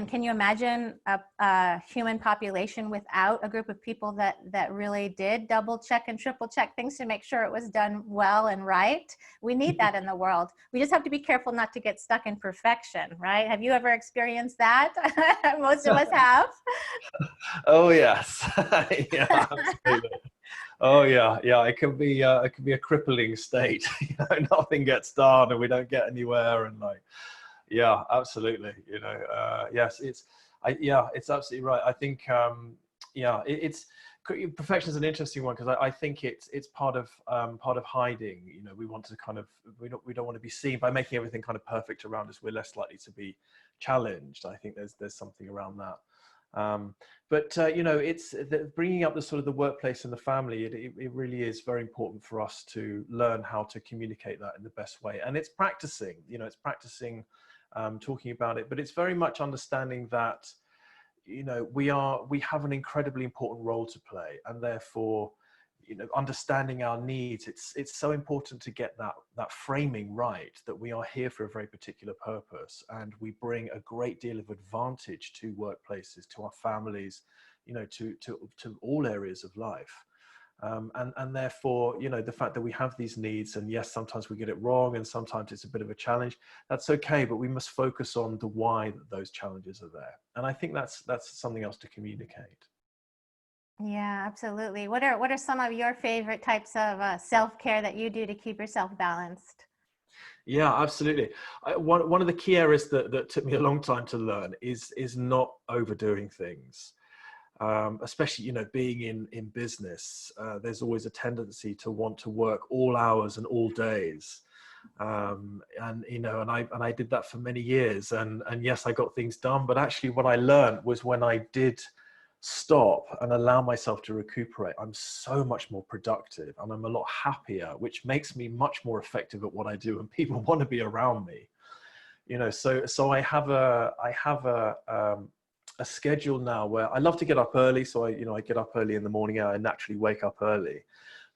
can you imagine a human population without a group of people that really did double check and triple check things to make sure it was done well and right? We need that in the world. We just have to be careful not to get stuck in perfection, right? Have you ever experienced that? Most of us have.
Oh yes, yeah, absolutely. Oh yeah, yeah. It can be a crippling state. You know, nothing gets done, and we don't get anywhere, and like. Yeah, absolutely. You know, yes, it's absolutely right. I think, perfection is an interesting one because I think it's part of hiding. You know, we want to kind of, we don't want to be seen by making everything kind of perfect around us. We're less likely to be challenged. I think there's something around that. But you know, it's bringing up the sort of the workplace and the family. It really is very important for us to learn how to communicate that in the best way. And it's practicing. You know, it's practicing. Talking about it, but it's very much understanding that, you know, we have an incredibly important role to play, and therefore, you know, understanding our needs, it's so important to get that framing right, that we are here for a very particular purpose, and we bring a great deal of advantage to workplaces, to our families, you know, to all areas of life. And therefore, you know, the fact that we have these needs, and yes, sometimes we get it wrong and sometimes it's a bit of a challenge, that's okay, but we must focus on the why that those challenges are there. And I think that's something else to communicate.
Yeah, absolutely. What are some of your favorite types of self-care that you do to keep yourself balanced?
Yeah, absolutely. One of the key areas that took me a long time to learn is not overdoing things. Especially, you know, being in business, there's always a tendency to want to work all hours and all days. And, you know, and I did that for many years, and yes, I got things done, but actually what I learned was when I did stop and allow myself to recuperate, I'm so much more productive and I'm a lot happier, which makes me much more effective at what I do, and people want to be around me. You know, so I have a schedule now where I love to get up early. So I get up early in the morning. I naturally wake up early,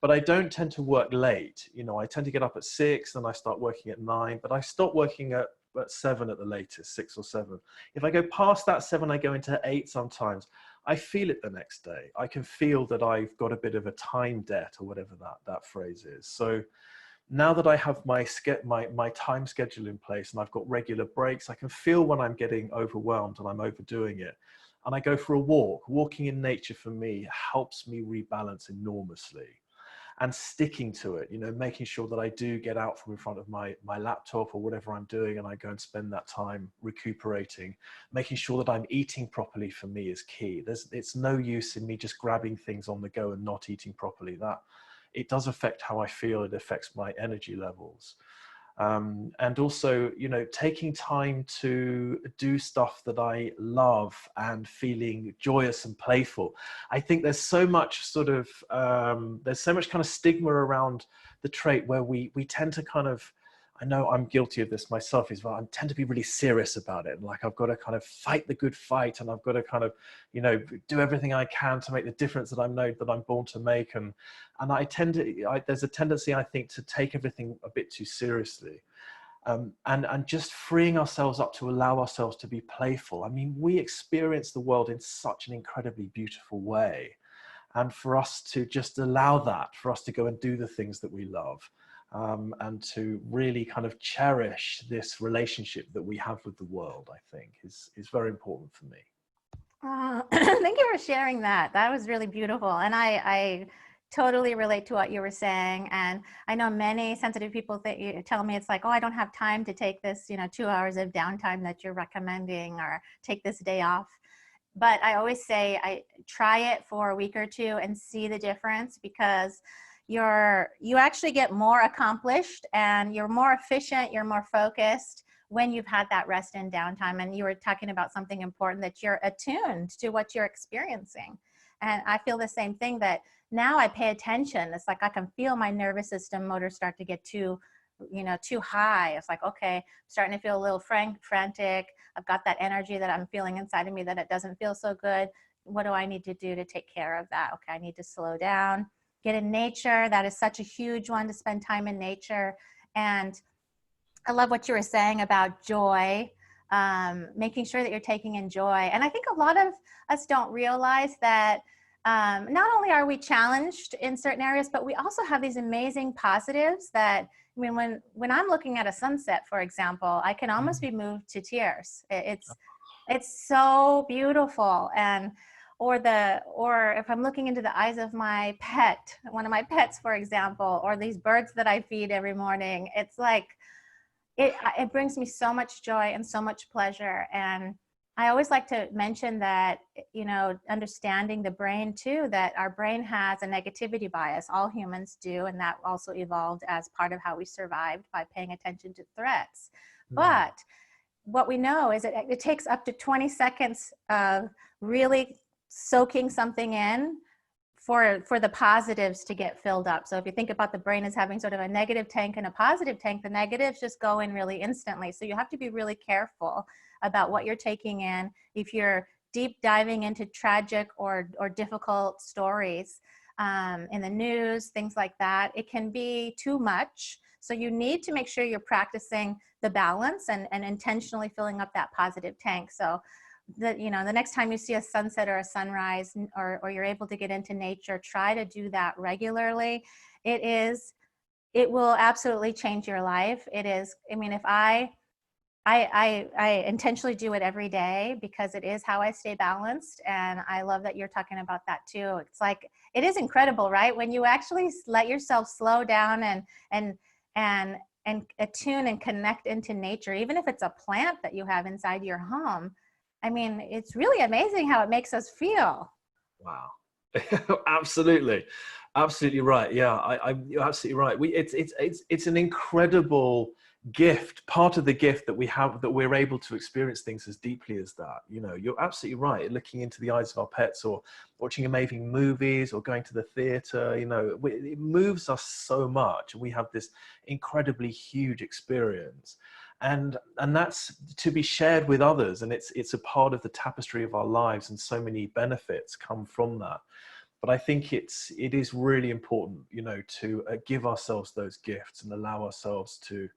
but I don't tend to work late. You know, I tend to get up at 6 and I start working at 9, but I stop working at 7 at the latest, 6 or 7. If I go past that 7, I go into 8 sometimes. I feel it the next day. I can feel that I've got a bit of a time debt, or whatever that phrase is. So now that I have my time schedule in place and I've got regular breaks, I can feel when I'm getting overwhelmed and I'm overdoing it. And I go for a walk. Walking in nature for me helps me rebalance enormously. And sticking to it, you know, making sure that I do get out from in front of my laptop or whatever I'm doing, and I go and spend that time recuperating. Making sure that I'm eating properly for me is key. It's no use in me just grabbing things on the go and not eating properly. That it does affect how I feel. It affects my energy levels. And also, you know, taking time to do stuff that I love and feeling joyous and playful. I think there's so much sort of, there's so much kind of stigma around the trait where we tend to kind of, I know I'm guilty of this myself as well. I tend to be really serious about it. Like I've got to kind of fight the good fight, and I've got to kind of, you know, do everything I can to make the difference that I'm born to make. And I tend to, there's a tendency, I think, to take everything a bit too seriously. And just freeing ourselves up to allow ourselves to be playful. I mean, we experience the world in such an incredibly beautiful way. And for us to just allow that, for us to go and do the things that we love, and to really kind of cherish this relationship that we have with the world, I think is very important for me.
Thank you for sharing that. That was really beautiful. And I totally relate to what you were saying. And I know many sensitive people that you tell me it's like, oh, I don't have time to take this, you know, 2 hours of downtime that you're recommending, or take this day off. But I always say, I try it for a week or two and see the difference, because you actually get more accomplished and you're more efficient, you're more focused when you've had that rest and downtime. And you were talking about something important, that you're attuned to what you're experiencing. And I feel the same thing, that now I pay attention. It's like I can feel my nervous system motor start to get too high. It's like, okay, I'm starting to feel a little frantic. I've got that energy that I'm feeling inside of me that it doesn't feel so good. What do I need to do to take care of that? Okay, I need to slow down, get in nature. That is such a huge one, to spend time in nature. And I love what you were saying about joy, making sure that you're taking in joy. And I think a lot of us don't realize that not only are we challenged in certain areas, but we also have these amazing positives that, I mean, when I'm looking at a sunset, for example, I can almost be moved to tears. It's so beautiful. And or if I'm looking into the eyes of my pet, one of my pets, for example, or these birds that I feed every morning, it's like, it brings me so much joy and so much pleasure. And I always like to mention that, you know, understanding the brain too, that our brain has a negativity bias. All humans do. And that also evolved as part of how we survived, by paying attention to threats. But what we know is that it takes up to 20 seconds of really soaking something in for the positives to get filled up. So if you think about the brain as having sort of a negative tank and a positive tank, the negatives just go in really instantly. So you have to be really careful about what you're taking in. If you're deep diving into tragic or difficult stories in the news, things like that, it can be too much. So you need to make sure you're practicing the balance and intentionally filling up that positive tank. So that, you know, the next time you see a sunset or a sunrise, or you're able to get into nature, try to do that regularly. It will absolutely change your life. It is, I mean, if I intentionally do it every day, because it is how I stay balanced. And I love that you're talking about that too. It's like, it is incredible, right? When you actually let yourself slow down and attune and connect into nature, even if it's a plant that you have inside your home. I mean, it's really amazing how it makes us feel.
Wow. Absolutely. Absolutely right. Yeah, you're absolutely right. It's an incredible gift, part of the gift that we have, that we're able to experience things as deeply as that. You know, you're absolutely right. Looking into the eyes of our pets, or watching amazing movies, or going to the theater, you know, it moves us so much. We have this incredibly huge experience. And that's to be shared with others, and it's a part of the tapestry of our lives, and so many benefits come from that. But I think it is really important, you know, to give ourselves those gifts and allow ourselves to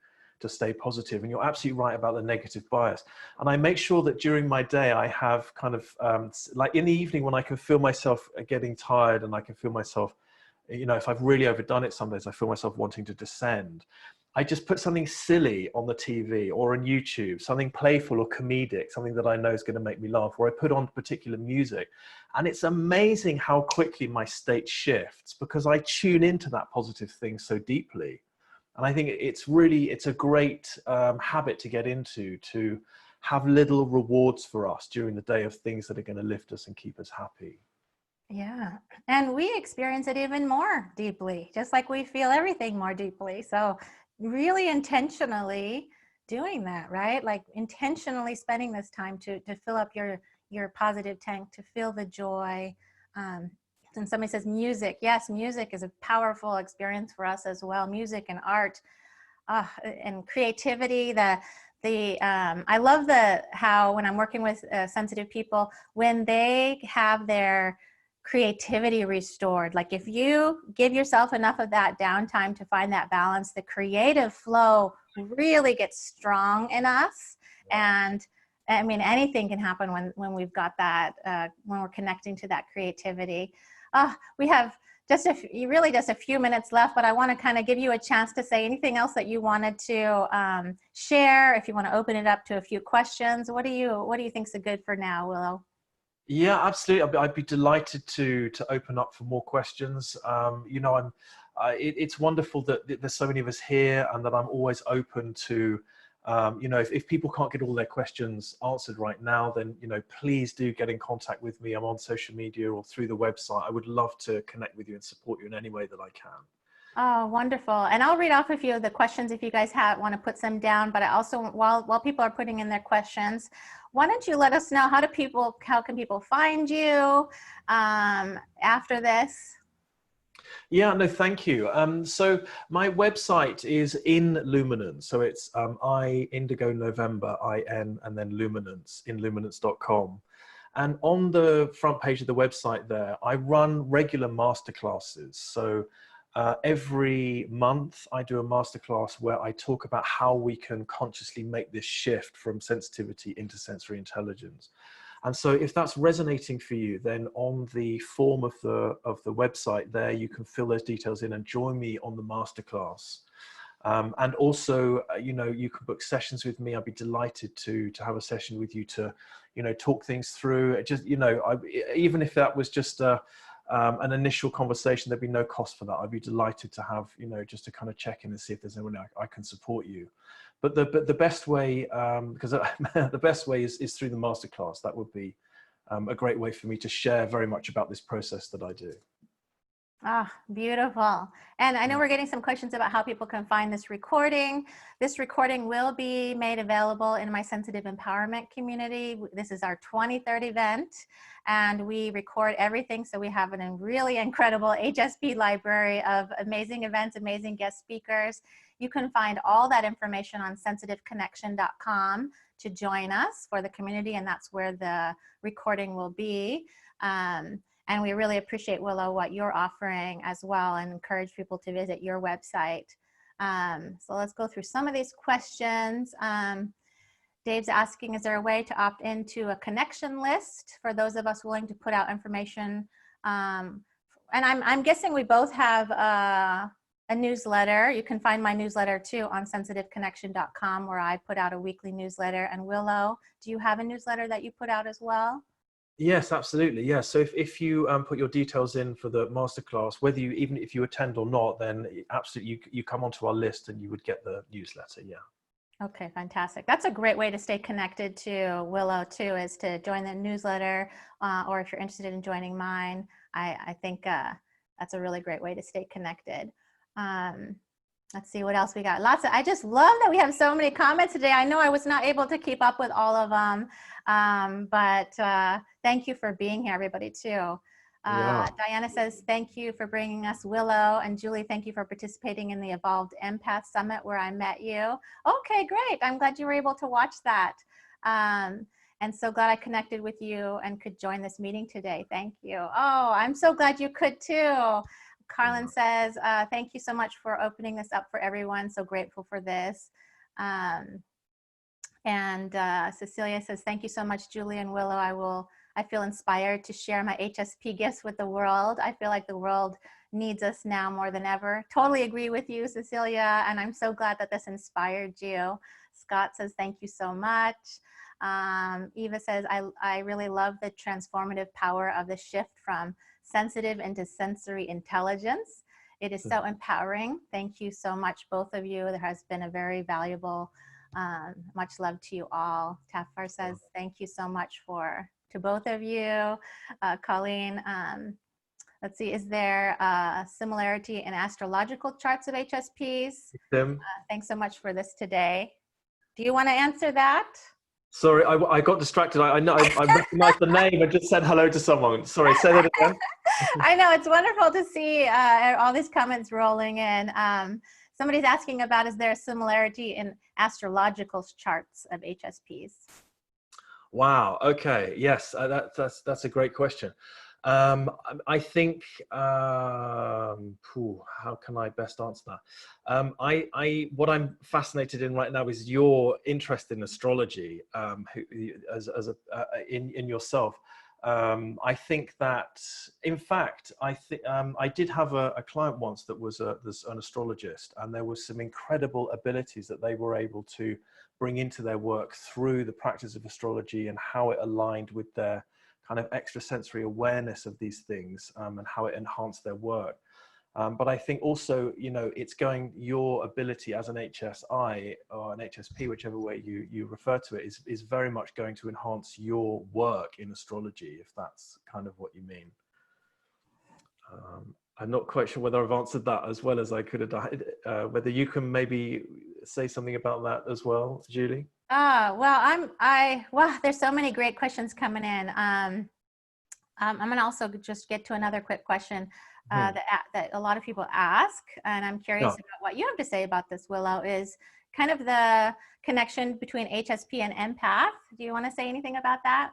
stay positive. And you're absolutely right about the negative bias. And I make sure that during my day I have kind of like in the evening, when I can feel myself getting tired, and I can feel myself, you know, if I've really overdone it, some days I feel myself wanting to descend, I just put something silly on the TV or on YouTube, something playful or comedic, something that I know is going to make me laugh, or I put on particular music. And it's amazing how quickly my state shifts, because I tune into that positive thing so deeply. And I think it's a great habit to get into, to have little rewards for us during the day of things that are going to lift us and keep us happy.
Yeah. And we experience it even more deeply, just like we feel everything more deeply. So really intentionally doing that, right? Like intentionally spending this time to fill up your positive tank, to feel the joy. And somebody says music. Yes, music is a powerful experience for us as well. Music and art, and creativity. I love how when I'm working with sensitive people, when they have their creativity restored, like if you give yourself enough of that downtime to find that balance, the creative flow really gets strong in us. And I mean, anything can happen when we've got that, when we're connecting to that creativity. We have just a few minutes left, but I want to kind of give you a chance to say anything else that you wanted to share. If you want to open it up to a few questions, what do you think's good for now, Willow?
Yeah, absolutely. I'd be delighted to open up for more questions. You know, it's wonderful that there's so many of us here, and that I'm always open to. You know, if people can't get all their questions answered right now, then, you know, please do get in contact with me. I'm on social media or through the website. I would love to connect with you and support you in any way that I can.
Oh, wonderful. And I'll read off a few of the questions if you guys want to put some down, but I also, while people are putting in their questions, why don't you let us know how can people find you after this?
Yeah, no, thank you. So my website is Inluminance. So it's I Indigo November IN and then Luminance, inluminance.com. And on the front page of the website there, I run regular masterclasses. So every month I do a masterclass where I talk about how we can consciously make this shift from sensitivity into sensory intelligence. And so if that's resonating for you, then on the form of the website there, you can fill those details in and join me on the masterclass. And also, you know, you can book sessions with me. I'd be delighted to have a session with you to, you know, talk things through. It just, you know, even if that was just an initial conversation, there'd be no cost for that. I'd be delighted to have, you know, just to kind of check in and see if there's anyone I can support you. But the best way, because the best way is through the masterclass. That would be a great way for me to share very much about this process that I do.
Ah, beautiful. And I know we're getting some questions about how people can find this recording. This recording will be made available in my Sensitive Empowerment community. This is our 23rd event, and we record everything. So we have a really incredible HSP library of amazing events, amazing guest speakers. You can find all that information on sensitiveconnection.com to join us for the community, and that's where the recording will be. And we really appreciate, Willow, what you're offering as well, and encourage people to visit your website. So let's go through some of these questions. Dave's asking, is there a way to opt into a connection list for those of us willing to put out information? And I'm guessing we both have a newsletter. You can find my newsletter too on sensitiveconnection.com, where I put out a weekly newsletter. And Willow, do you have a newsletter that you put out as well?
Yes, absolutely. Yeah. So if you put your details in for the masterclass, even if you attend or not, then absolutely you come onto our list and you would get the newsletter. Yeah.
Okay, fantastic. That's a great way to stay connected to Willow too, is to join the newsletter, or if you're interested in joining mine, I think that's a really great way to stay connected. Let's see what else we got. I just love that we have so many comments today. I know I was not able to keep up with all of them, but thank you for being here, everybody, too. Diana says, thank you for bringing us Willow. And Julie, thank you for participating in the Evolved Empath Summit where I met you. Okay, great. I'm glad you were able to watch that. And so glad I connected with you and could join this meeting today. Thank you. Oh, I'm so glad you could too. Carlin says, thank you so much for opening this up for everyone. So grateful for this. Cecilia says, thank you so much, Julie and Willow. I feel inspired to share my HSP gifts with the world. I feel like the world needs us now more than ever. Totally agree with you, Cecilia. And I'm so glad that this inspired you. Scott says, thank you so much. Eva says, I really love the transformative power of the shift from sensitive into sensory intelligence. It is so empowering. Thank you so much, both of you. There has been a very valuable, much love to you all. Tafar says, thank you so much to both of you. Colleen, let's see, is there a similarity in astrological charts of HSPs?
Tim?
Thanks so much for this today. Do you want to answer that?
Sorry, I got distracted. I know I recognized the name and just said hello to someone. Sorry, say that again.
I know, it's wonderful to see all these comments rolling in. Somebody's asking about, is there a similarity in astrological charts of HSPs?
Wow. Okay. Yes, that's a great question. I think, how can I best answer that? What I'm fascinated in right now is your interest in astrology, in yourself. I think that, in fact, I did have a client once that was an astrologist, and there was some incredible abilities that they were able to bring into their work through the practice of astrology and how it aligned with their kind of extrasensory awareness of these things, and how it enhanced their work. But I think also, it's your ability as an HSI or an HSP, whichever way you refer to it, is very much going to enhance your work in astrology, if that's kind of what you mean. I'm not quite sure whether I've answered that as well as I could have done. Whether you can maybe say something about that as well, Julie?
Well, there's so many great questions coming in. I'm going to also just get to another quick question that a lot of people ask, and I'm curious about what you have to say about this, Willow, is kind of the connection between HSP and empath. Do you want to say anything about that?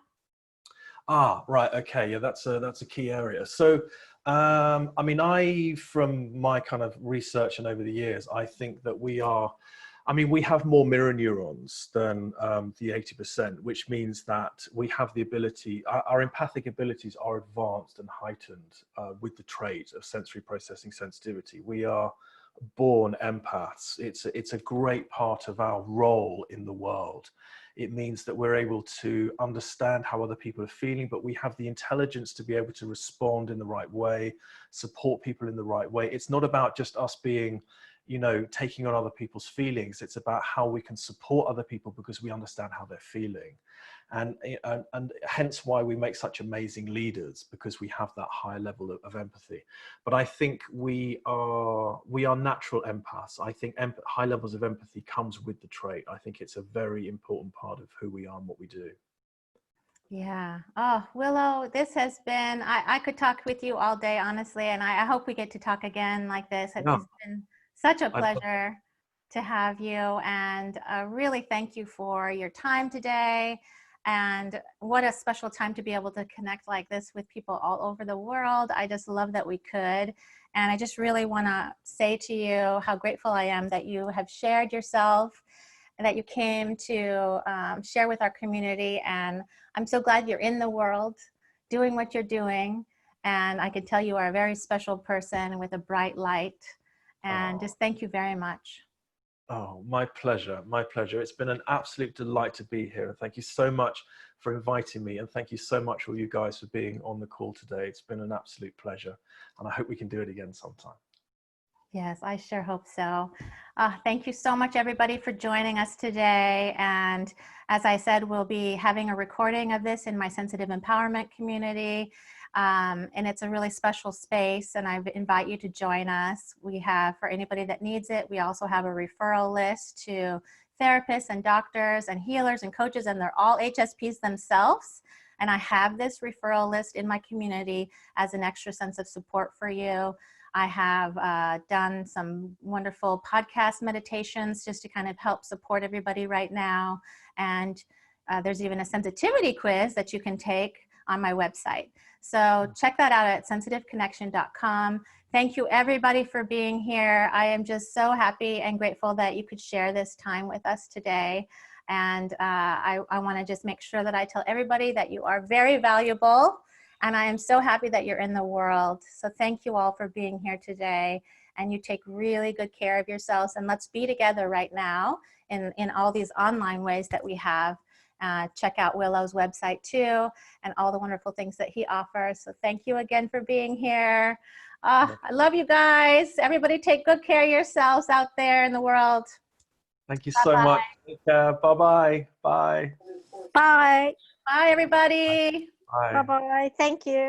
Right. Okay. Yeah, that's a key area. So, I mean, from my kind of research and over the years, I think that we have more mirror neurons than the 80%, which means that we have the ability, our empathic abilities are advanced and heightened with the trait of sensory processing sensitivity. We are born empaths. It's a great part of our role in the world. It means that we're able to understand how other people are feeling, but we have the intelligence to be able to respond in the right way, support people in the right way. It's not about just us being, taking on other people's feelings. It's about how we can support other people because we understand how they're feeling. And hence why we make such amazing leaders, because we have that high level of empathy. But I think we are natural empaths. I think high levels of empathy comes with the trait. I think it's a very important part of who we are and what we do.
Yeah. Oh, Willow, this has been, I could talk with you all day, honestly, and I hope we get to talk again like this. It's been such a pleasure to have you, and really thank you for your time today. And what a special time to be able to connect like this with people all over the world. I just love that we could. And I just really want to say to you how grateful I am that you have shared yourself and that you came to share with our community. And I'm so glad you're in the world doing what you're doing. And I can tell you are a very special person with a bright light. And just thank you very much.
Oh, my pleasure. My pleasure. It's been an absolute delight to be here. And thank you so much for inviting me. And thank you so much, all you guys, for being on the call today. It's been an absolute pleasure. And I hope we can do it again sometime.
Yes, I sure hope so. Thank you so much, everybody, for joining us today. And as I said, we'll be having a recording of this in my sensitive empowerment community. And it's a really special space, and I invite you to join us. We have, for anybody that needs it, we also have a referral list to therapists and doctors and healers and coaches, and they're all HSPs themselves. And I have this referral list in my community as an extra sense of support for you. I have done some wonderful podcast meditations just to kind of help support everybody right now. And there's even a sensitivity quiz that you can take on my website. So check that out at sensitiveconnection.com. Thank you, everybody, for being here. I am just so happy and grateful that you could share this time with us today. And I want to just make sure that I tell everybody that you are very valuable. And I am so happy that you're in the world. So thank you all for being here today. And you take really good care of yourselves. And let's be together right now in all these online ways that we have. Check out Willow's website too, and all the wonderful things that he offers. So thank you again for being here. I love you guys. Everybody take good care of yourselves out there in the world.
Thank you so much. Take care. Bye-bye. Bye.
Bye.
Bye, everybody.
Bye.
Bye-bye. Thank you.